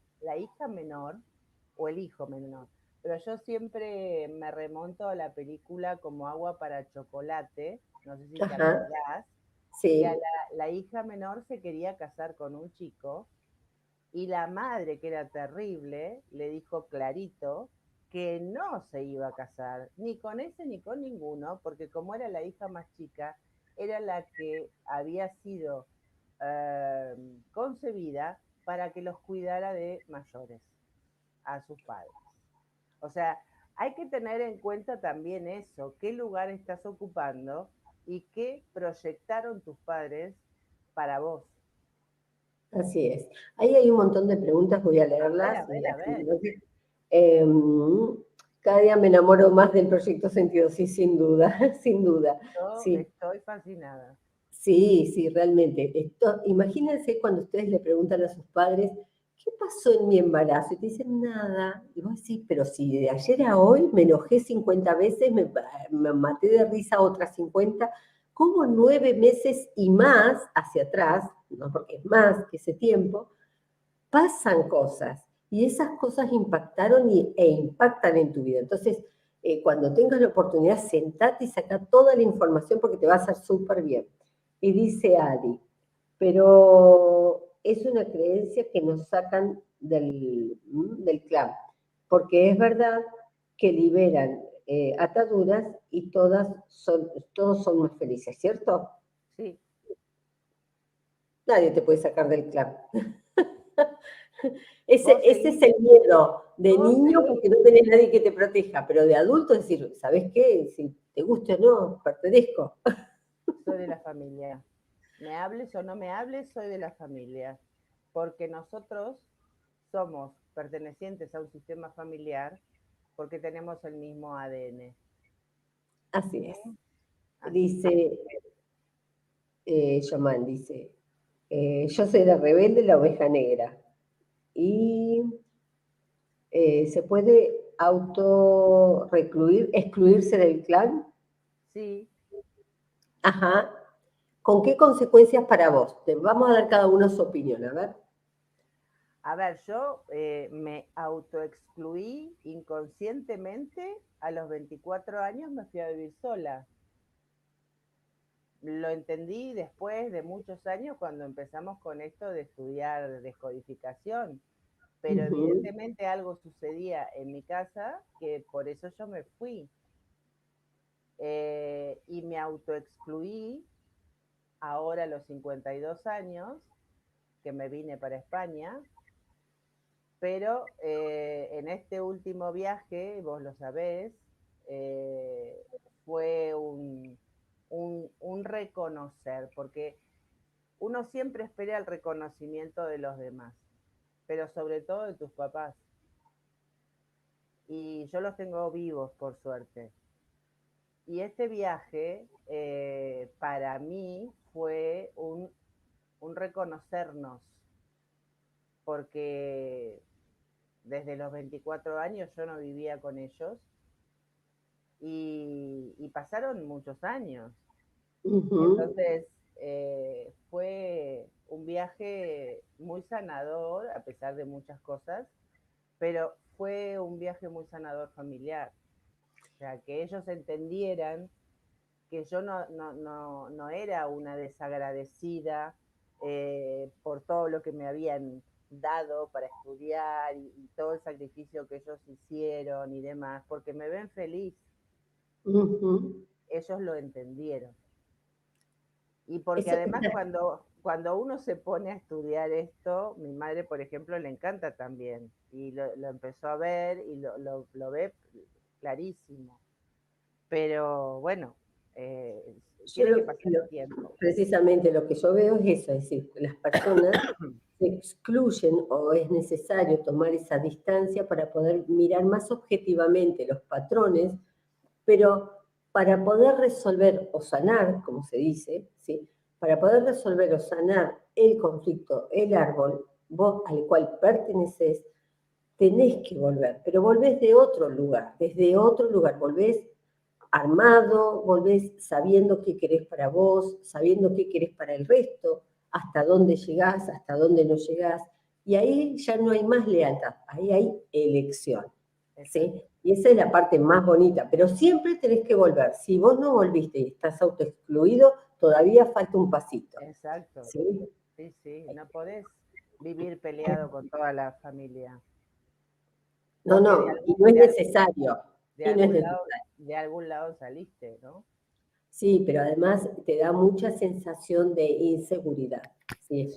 Speaker 2: menor o el hijo menor. Pero yo siempre me remonto a la película Como agua para chocolate, no sé si te
Speaker 1: ajá,
Speaker 2: acordás, que a
Speaker 1: sí,
Speaker 2: la hija menor se quería casar con un chico y la madre, que era terrible, le dijo clarito que no se iba a casar, ni con ese ni con ninguno, porque como era la hija más chica, era la que había sido eh, concebida para que los cuidara de mayores, a sus padres. O sea, hay que tener en cuenta también eso, qué lugar estás ocupando y qué proyectaron tus padres para vos.
Speaker 1: así es. Ahí hay un montón de preguntas, voy a
Speaker 2: A ver,
Speaker 1: leerlas.
Speaker 2: a ver, a ver.
Speaker 1: Eh, Cada día me enamoro más del proyecto Sentido, sí, sin duda, sin duda.
Speaker 2: Yo
Speaker 1: Sí,
Speaker 2: estoy fascinada.
Speaker 1: sí, sí, realmente. Imagínense cuando ustedes le preguntan a sus padres, ¿qué pasó en mi embarazo? Y te dicen nada. Y vos decís, pero si de ayer a hoy me enojé 50 veces, me maté de risa otras 50, ¿cómo 9 meses y más hacia atrás, no porque es más que ese tiempo, pasan cosas? Y esas cosas impactaron e impactan en tu vida. Entonces, cuando tengas la oportunidad, sentate y saca toda la información porque te va a hacer súper bien. Y dice Adi, pero es una creencia que nos sacan del clan, porque es verdad que liberan ataduras y todos son más felices, ¿cierto?
Speaker 2: Sí,
Speaker 1: Nadie te puede sacar del clan. Ese,
Speaker 2: vos
Speaker 1: ese es
Speaker 2: seguís,
Speaker 1: el miedo de
Speaker 2: vos
Speaker 1: niño
Speaker 2: seguís,
Speaker 1: porque no tenés nadie que te proteja, pero de adulto es decir, ¿sabes qué? Si te guste o no, pertenezco.
Speaker 2: soy de la familia. Me hables o no me hables, soy de la familia. Porque nosotros somos pertenecientes a un sistema familiar porque tenemos el mismo ADN.
Speaker 1: Así es.
Speaker 2: ¿Mm? Así que,
Speaker 1: Dice, Yaman dice, yo soy la rebelde, la oveja negra. Y se puede auto recluir, excluirse del clan.
Speaker 2: sí,
Speaker 1: Ajá. ¿Con qué consecuencias para vos? Te vamos a dar cada uno su opinión, a ver.
Speaker 2: a ver, yo me autoexcluí inconscientemente a los 24 años, me fui a vivir sola. Lo entendí después de muchos años cuando empezamos con esto de estudiar descodificación, pero evidentemente algo sucedía en mi casa que por eso yo me fui. Y me autoexcluí ahora a los 52 años, que me vine para España, pero en este último viaje, vos lo sabés, fue un reconocer, porque uno siempre espera el reconocimiento de los demás, pero sobre todo de tus papás. Y yo los tengo vivos, por suerte. Y este viaje para mí fue un reconocernos, porque desde los 24 años yo no vivía con ellos y pasaron muchos años. Entonces fue un viaje muy sanador, a pesar de muchas cosas, pero fue un viaje muy sanador familiar. O sea, que ellos entendieran que yo no era una desagradecida por todo lo que me habían dado para estudiar y todo el sacrificio que ellos hicieron y demás, porque me ven feliz. Ellos lo entendieron. Y porque además cuando uno se pone a estudiar esto, mi madre, por ejemplo, le encanta también. Y lo empezó a ver y lo ve clarísimo. Pero bueno, tiene que pasar el tiempo.
Speaker 1: Precisamente lo que yo veo es eso, es decir, las personas se excluyen o es necesario tomar esa distancia para poder mirar más objetivamente los patrones, pero para poder resolver o sanar, como se dice, ¿sí? Para poder resolver o sanar el conflicto, el árbol, vos al cual perteneces, tenés que volver, pero volvés de otro lugar, desde otro lugar, volvés armado, volvés sabiendo qué querés para vos, sabiendo qué querés para el resto, hasta dónde llegás, hasta dónde no llegás, y ahí ya no hay más lealtad, ahí hay elección, ¿sí? Y esa es la parte más bonita, pero siempre tenés que volver. Si vos no volviste y estás autoexcluido, todavía falta un pasito.
Speaker 2: Exacto.
Speaker 1: ¿Sí?
Speaker 2: Sí, sí, no podés vivir peleado con toda la familia.
Speaker 1: No, y no es necesario.
Speaker 2: De algún lado saliste, ¿no?
Speaker 1: Sí, pero además te da mucha sensación de inseguridad. Sí,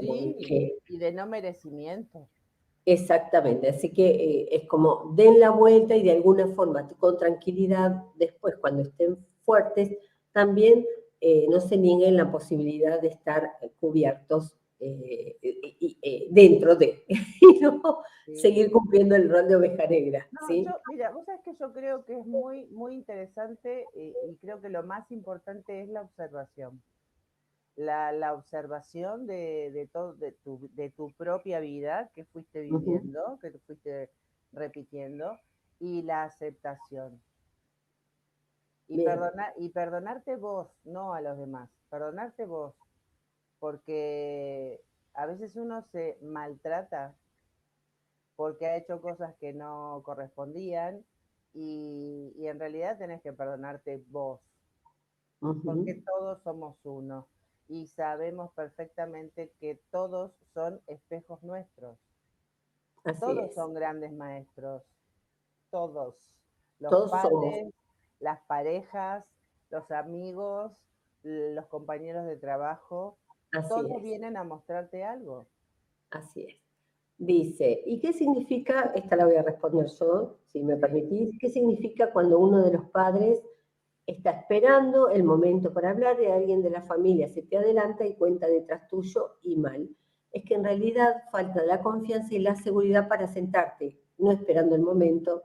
Speaker 2: y de no merecimiento.
Speaker 1: Exactamente, así que es como den la vuelta y de alguna forma con tranquilidad después cuando estén fuertes también no se nieguen la posibilidad de estar cubiertos dentro de y no seguir cumpliendo el rol de oveja negra.
Speaker 2: No,
Speaker 1: ¿sí?
Speaker 2: mira, vos sabés que yo creo que es muy, muy interesante y creo que lo más importante es la observación. La observación de tu propia vida que fuiste viviendo, que fuiste repitiendo, y la aceptación. Y perdonarte vos, no a los demás, perdonarte vos, porque a veces uno se maltrata porque ha hecho cosas que no correspondían y en realidad tenés que perdonarte vos, porque todos somos uno y sabemos perfectamente que todos son espejos nuestros. Todos son grandes maestros, todos. Los padres, las parejas, los amigos, los compañeros de trabajo, todos vienen a mostrarte algo.
Speaker 1: Así es. Dice, ¿y qué significa? Esta la voy a responder yo, si me permitís. ¿Qué significa cuando uno de los padres está esperando el momento para hablar y alguien de la familia se te adelanta y cuenta detrás tuyo y mal? Es que en realidad falta la confianza y la seguridad para sentarte, no esperando el momento,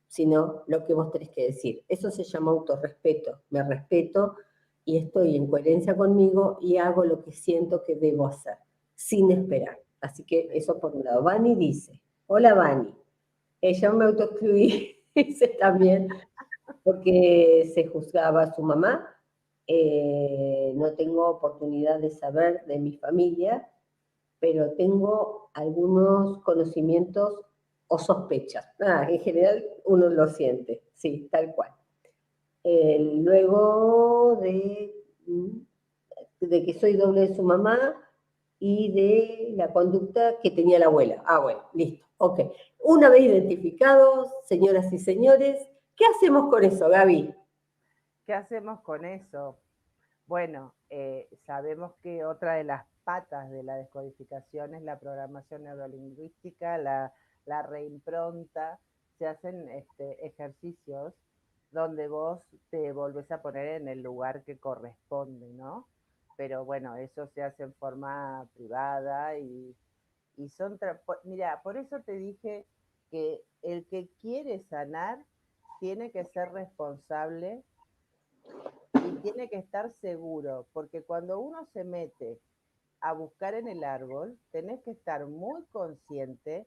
Speaker 1: sino lo que vos tenés que decir. Eso se llama autorrespeto. Me respeto y estoy en coherencia conmigo y hago lo que siento que debo hacer, sin esperar. Así que eso por un lado. Vani dice, hola Vani, ella me autoexcluí, dice también, porque se juzgaba a su mamá, no tengo oportunidad de saber de mi familia, pero tengo algunos conocimientos o sospechas. En general uno lo siente, sí, tal cual. Luego de que soy doble de su mamá y de la conducta que tenía la abuela. Bueno, listo. Ok. Una vez identificados, señoras y señores, ¿qué hacemos con eso, Gaby?
Speaker 2: ¿Qué hacemos con eso? Bueno, sabemos que otra de las patas de la descodificación es la programación neurolingüística, la reimpronta. Se hacen ejercicios donde vos te volvés a poner en el lugar que corresponde, ¿no? Pero bueno, eso se hace en forma privada y mira, por eso te dije que el que quiere sanar tiene que ser responsable y tiene que estar seguro, porque cuando uno se mete a buscar en el árbol, tenés que estar muy consciente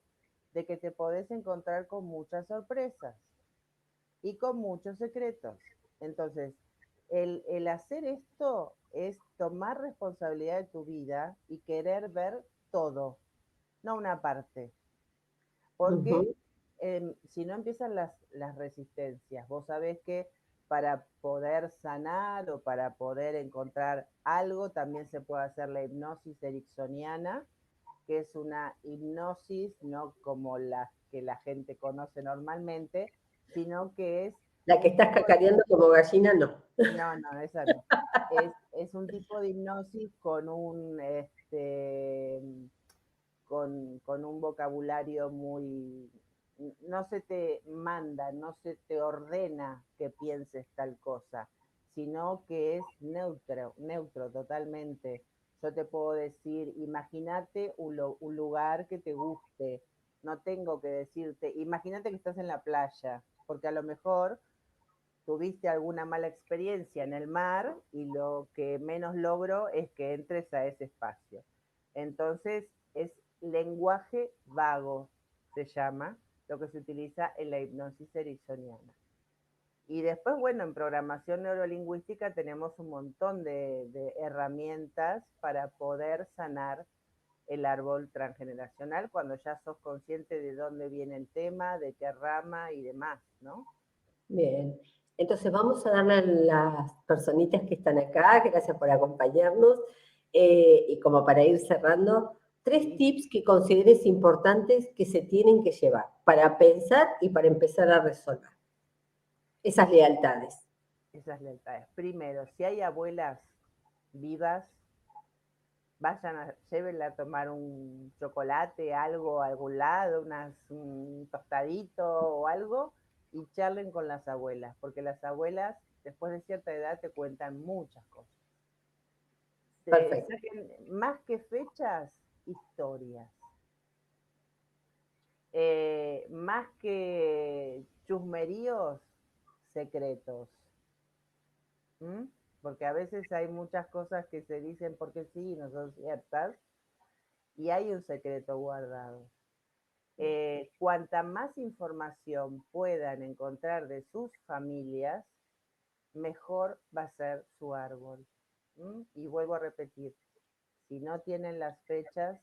Speaker 2: de que te podés encontrar con muchas sorpresas y con muchos secretos. Entonces, el hacer esto es tomar responsabilidad de tu vida y querer ver todo, no una parte. Porque
Speaker 1: Ujú.
Speaker 2: si no empiezan las resistencias, vos sabés que para poder sanar o para poder encontrar algo, también se puede hacer la hipnosis ericksoniana, que es una hipnosis no como la que la gente conoce normalmente, sino que es
Speaker 1: La que
Speaker 2: un
Speaker 1: estás
Speaker 2: tipo de...
Speaker 1: cacareando como gallina, no.
Speaker 2: No, no, esa no. Es un tipo de hipnosis con con un vocabulario muy, no se te manda, no se te ordena que pienses tal cosa, sino que es neutro, neutro totalmente. Yo te puedo decir, imagínate un lugar que te guste. No tengo que decirte, imagínate que estás en la playa, porque a lo mejor tuviste alguna mala experiencia en el mar y lo que menos logro es que entres a ese espacio. Entonces, es lenguaje vago, se llama, lo que se utiliza en la hipnosis ericksoniana. Y después, bueno, en programación neurolingüística tenemos un montón de herramientas para poder sanar el árbol transgeneracional cuando ya sos consciente de dónde viene el tema, de qué rama y demás, ¿no?
Speaker 1: Bien. Entonces vamos a darle a las personitas que están acá, gracias por acompañarnos, y como para ir cerrando, 3
Speaker 2: Sí.
Speaker 1: tips que consideres importantes que se tienen que llevar para pensar y para empezar a resolver esas lealtades.
Speaker 2: Esas lealtades. Primero, si hay abuelas vivas, llévenla a tomar un chocolate, algo a algún lado, un tostadito o algo, y charlen con las abuelas, porque las abuelas, después de cierta edad, te cuentan muchas cosas.
Speaker 1: Perfecto.
Speaker 2: Saquen más que fechas, historias. Más que chusmeríos, secretos. ¿Mm? Porque a veces hay muchas cosas que se dicen porque sí y no son ciertas, y hay un secreto guardado. Cuanta más información puedan encontrar de sus familias, mejor va a ser su árbol. ¿Mm? Y vuelvo a repetir, si no tienen las fechas,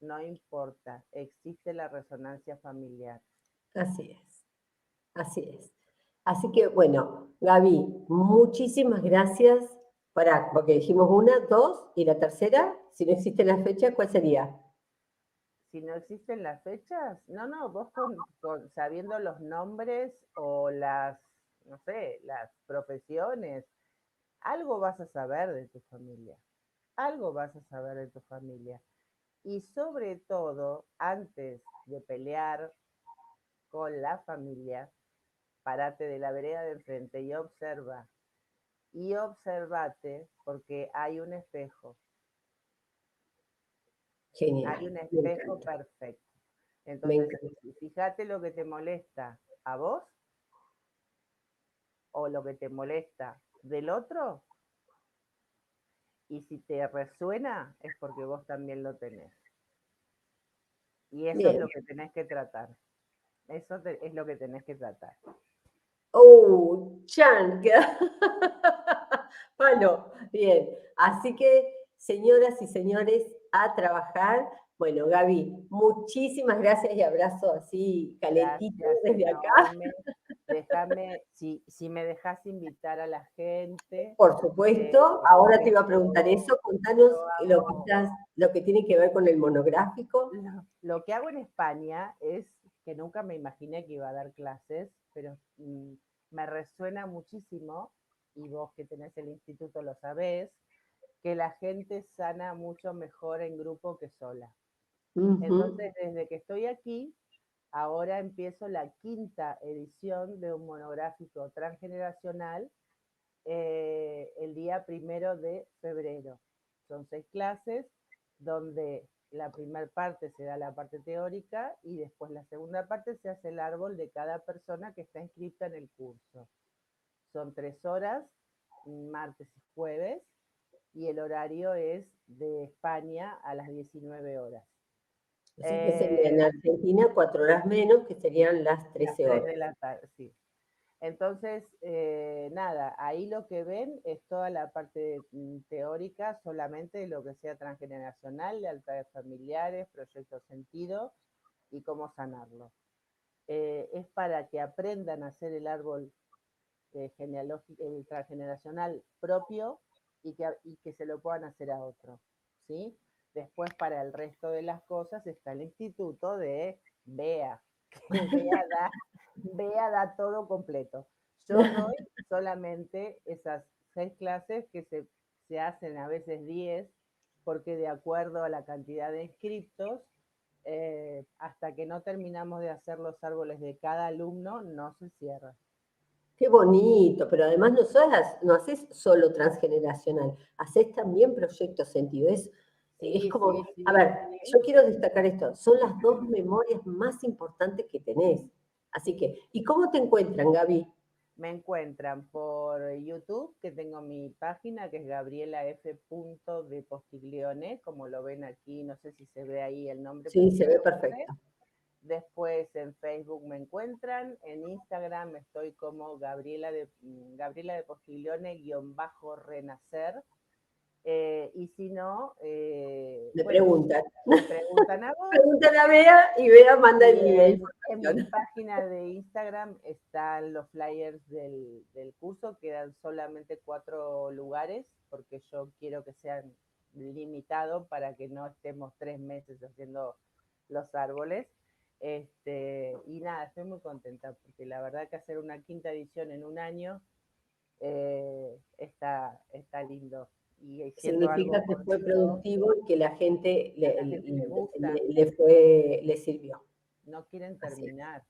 Speaker 2: no importa, existe la resonancia familiar.
Speaker 1: Así es, así es. Así que, bueno, Gaby, muchísimas gracias porque dijimos una, dos, y la tercera, si no existe la fecha, ¿cuál sería?
Speaker 2: Si no existen las fechas, no, vos sabiendo los nombres o no sé, las profesiones, algo vas a saber de tu familia, algo vas a saber de tu familia. Y sobre todo, antes de pelear con la familia, parate de la vereda de enfrente y observa. Y observate porque hay
Speaker 1: Genial,
Speaker 2: un
Speaker 1: me
Speaker 2: espejo
Speaker 1: encanta,
Speaker 2: perfecto.
Speaker 1: me
Speaker 2: Entonces,
Speaker 1: encanta.
Speaker 2: fíjate lo que te molesta a vos o lo que te molesta del otro, y si te resuena es porque vos también lo tenés. Y eso es
Speaker 1: Bien.
Speaker 2: lo que tenés que tratar. Es lo que tenés que tratar.
Speaker 1: Chan, Bueno, bien. Así que, señoras y señores, a trabajar. Bueno, Gaby, muchísimas gracias y abrazo así calentito
Speaker 2: Gracias
Speaker 1: desde acá.
Speaker 2: enorme. déjame, si me dejas invitar a la gente.
Speaker 1: Por supuesto, ahora te
Speaker 2: Pues
Speaker 1: iba a preguntar eso, contanos
Speaker 2: yo hago,
Speaker 1: lo que tiene que ver con el monográfico.
Speaker 2: lo que hago en España es que nunca me imaginé que iba a dar clases, pero me resuena muchísimo, y vos que tenés el instituto lo sabés, que la gente sana mucho mejor en grupo que sola.
Speaker 1: Ujú.
Speaker 2: Entonces, desde que estoy aquí, ahora empiezo la quinta edición de un monográfico transgeneracional el día 1 de febrero. Son 6 clases donde la primera parte se da la parte teórica y después la segunda parte se hace el árbol de cada persona que está inscrita en el curso. Son 3 horas, martes y jueves, y el horario es de España a las 19 horas.
Speaker 1: O sea que sería en Argentina 4 horas menos, que serían las
Speaker 2: Las
Speaker 1: 13
Speaker 2: 3
Speaker 1: horas.
Speaker 2: de la tarde, sí. Entonces, nada, ahí lo que ven es toda la parte teórica, solamente de lo que sea transgeneracional, lealtades familiares, proyecto sentido y cómo sanarlo. Es para que aprendan a hacer el árbol genealógico, el transgeneracional propio y que se lo puedan hacer a otro, ¿sí? Después, para el resto de las cosas, está el instituto de Bea, que Bea da todo completo. Yo doy solamente esas 6 clases que se hacen a veces 10, porque de acuerdo a la cantidad de inscriptos, hasta que no terminamos de hacer los árboles de cada alumno, no se cierra.
Speaker 1: Qué bonito, pero además no haces solo transgeneracional, haces también proyecto sentido. Es
Speaker 2: Sí,
Speaker 1: como,
Speaker 2: sí,
Speaker 1: a
Speaker 2: sí,
Speaker 1: ver, yo quiero destacar esto, son las dos memorias más importantes que tenés. Así
Speaker 2: sí.
Speaker 1: que, ¿y cómo te encuentran, Gaby?
Speaker 2: Me encuentran por YouTube, que tengo mi página, que es Gabriela F. de Postiglione, como lo ven aquí, no sé si se ve ahí el nombre,
Speaker 1: Sí,
Speaker 2: pero
Speaker 1: se
Speaker 2: se
Speaker 1: ve
Speaker 2: ve verde.
Speaker 1: perfecto.
Speaker 2: Después en Facebook me encuentran, en Instagram estoy como Gabriela de Postiglione _renacer. Y si no,
Speaker 1: Me
Speaker 2: bueno,
Speaker 1: preguntan.
Speaker 2: me preguntan a vos.
Speaker 1: Preguntan a Bea y Bea manda
Speaker 2: Y
Speaker 1: la
Speaker 2: en mi
Speaker 1: información.
Speaker 2: página de Instagram están los flyers del curso, quedan solamente 4 lugares, porque yo quiero que sean limitados para que no estemos 3 meses haciendo los árboles. Y nada, estoy muy contenta, porque la verdad que hacer una quinta edición en un año está lindo. Y siendo algo
Speaker 1: Significa que fue
Speaker 2: cortito,
Speaker 1: productivo y que la gente
Speaker 2: a la gente le gusta,
Speaker 1: le sirvió.
Speaker 2: no quieren
Speaker 1: Así es.
Speaker 2: terminar.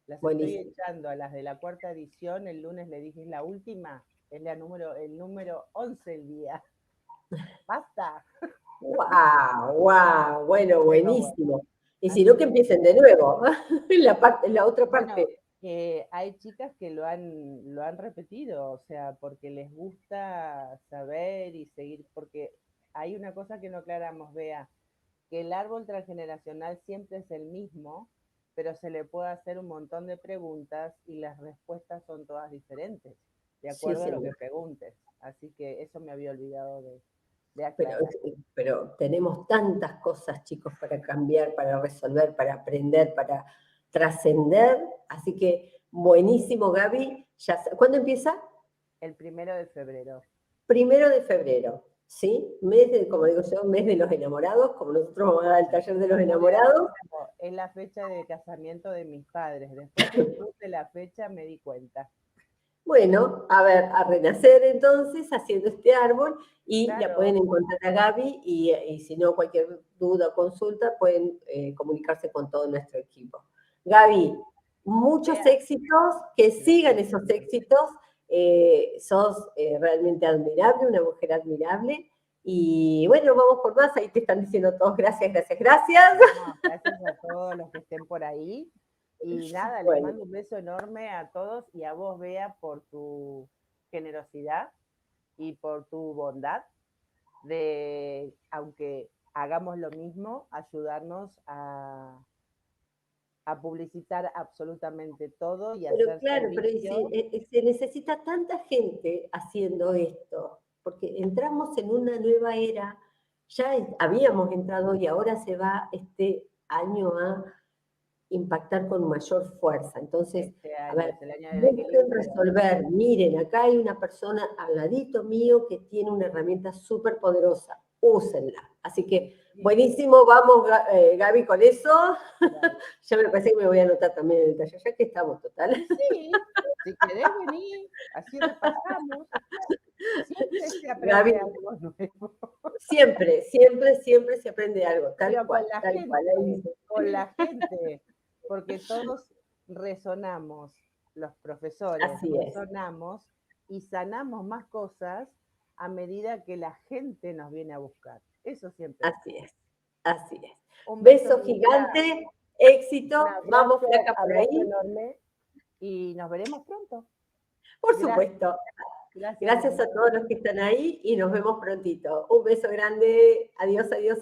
Speaker 2: Las estoy
Speaker 1: Buenísimo.
Speaker 2: echando a las de la cuarta edición. El lunes le dije, es la última, es el número 11 el día. ¡Basta!
Speaker 1: ¡Wow! ¡Wow! Bueno,
Speaker 2: Pero bueno,
Speaker 1: buenísimo. Y si no,
Speaker 2: así
Speaker 1: que
Speaker 2: que
Speaker 1: empiecen de nuevo. La otra
Speaker 2: bueno,
Speaker 1: parte.
Speaker 2: hay chicas que lo han repetido, o sea, porque les gusta saber y seguir, porque hay una cosa que no aclaramos, vea, que el árbol transgeneracional siempre es el mismo, pero se le puede hacer un montón de preguntas y las respuestas son todas diferentes, de
Speaker 1: Sí,
Speaker 2: acuerdo a lo que
Speaker 1: señor.
Speaker 2: preguntes. Así que eso me había olvidado de
Speaker 1: Pero,
Speaker 2: aclarar.
Speaker 1: pero tenemos tantas cosas, chicos, para cambiar, para resolver, para aprender, para trascender. Así que buenísimo, Gaby. ¿Cuándo empieza?
Speaker 2: El 1 de febrero.
Speaker 1: 1 de febrero, ¿sí? Como digo yo, mes de los enamorados, como nosotros vamos a dar el taller de los
Speaker 2: Como voy a
Speaker 1: enamorados.
Speaker 2: decir algo, es la fecha de casamiento de mis padres. Después que puse la fecha me di cuenta.
Speaker 1: Bueno, a ver, a renacer entonces haciendo este árbol y la pueden
Speaker 2: Claro,
Speaker 1: encontrar a Gaby y si no, cualquier duda o consulta pueden comunicarse con todo nuestro equipo. Gaby, muchos
Speaker 2: vea,
Speaker 1: éxitos, que sigan
Speaker 2: gracias.
Speaker 1: esos éxitos. Sos realmente admirable, una mujer admirable. Y bueno, vamos por más. Ahí te están diciendo todos gracias, gracias, gracias.
Speaker 2: No, gracias a todos los que estén por ahí. Y nada, les
Speaker 1: Bueno,
Speaker 2: mando un beso enorme a todos y a vos, Bea, por tu generosidad y por tu bondad de, aunque hagamos lo mismo, ayudarnos a publicitar absolutamente todo y
Speaker 1: pero
Speaker 2: hacer
Speaker 1: claro, pero
Speaker 2: servicio.
Speaker 1: se necesita tanta gente haciendo esto, porque entramos en una nueva era, ya habíamos entrado y ahora se va este año a impactar con mayor fuerza. Entonces,
Speaker 2: Este
Speaker 1: a
Speaker 2: año
Speaker 1: ver,
Speaker 2: es el año del
Speaker 1: busquen
Speaker 2: equilibrio.
Speaker 1: resolver. Miren, acá hay una persona al ladito mío que tiene una herramienta súper poderosa. Úsenla. Así que, buenísimo, vamos, Gaby, con eso.
Speaker 2: Dale.
Speaker 1: Ya me parece que me voy a anotar también en el taller, ya que estamos, total.
Speaker 2: Sí, si querés venir, así repasamos. Siempre se
Speaker 1: Gaby,
Speaker 2: aprende algo nuevo.
Speaker 1: siempre, siempre, siempre se aprende algo, tal
Speaker 2: Pero
Speaker 1: cual, tal cual.
Speaker 2: con la gente, porque todos resonamos, los profesores
Speaker 1: Así es,
Speaker 2: resonamos y sanamos más cosas a medida que la gente nos viene a buscar. Eso siempre.
Speaker 1: así es, así es.
Speaker 2: Un beso,
Speaker 1: Beso
Speaker 2: Cristina,
Speaker 1: gigante,
Speaker 2: un
Speaker 1: éxito, vamos
Speaker 2: abrazo,
Speaker 1: flaca por
Speaker 2: abrazo
Speaker 1: ahí,
Speaker 2: enorme y nos veremos pronto.
Speaker 1: por
Speaker 2: Gracias,
Speaker 1: supuesto.
Speaker 2: gracias,
Speaker 1: Gracias
Speaker 2: Lili.
Speaker 1: a todos los que están ahí y nos vemos prontito. Un beso grande, adiós, adiós.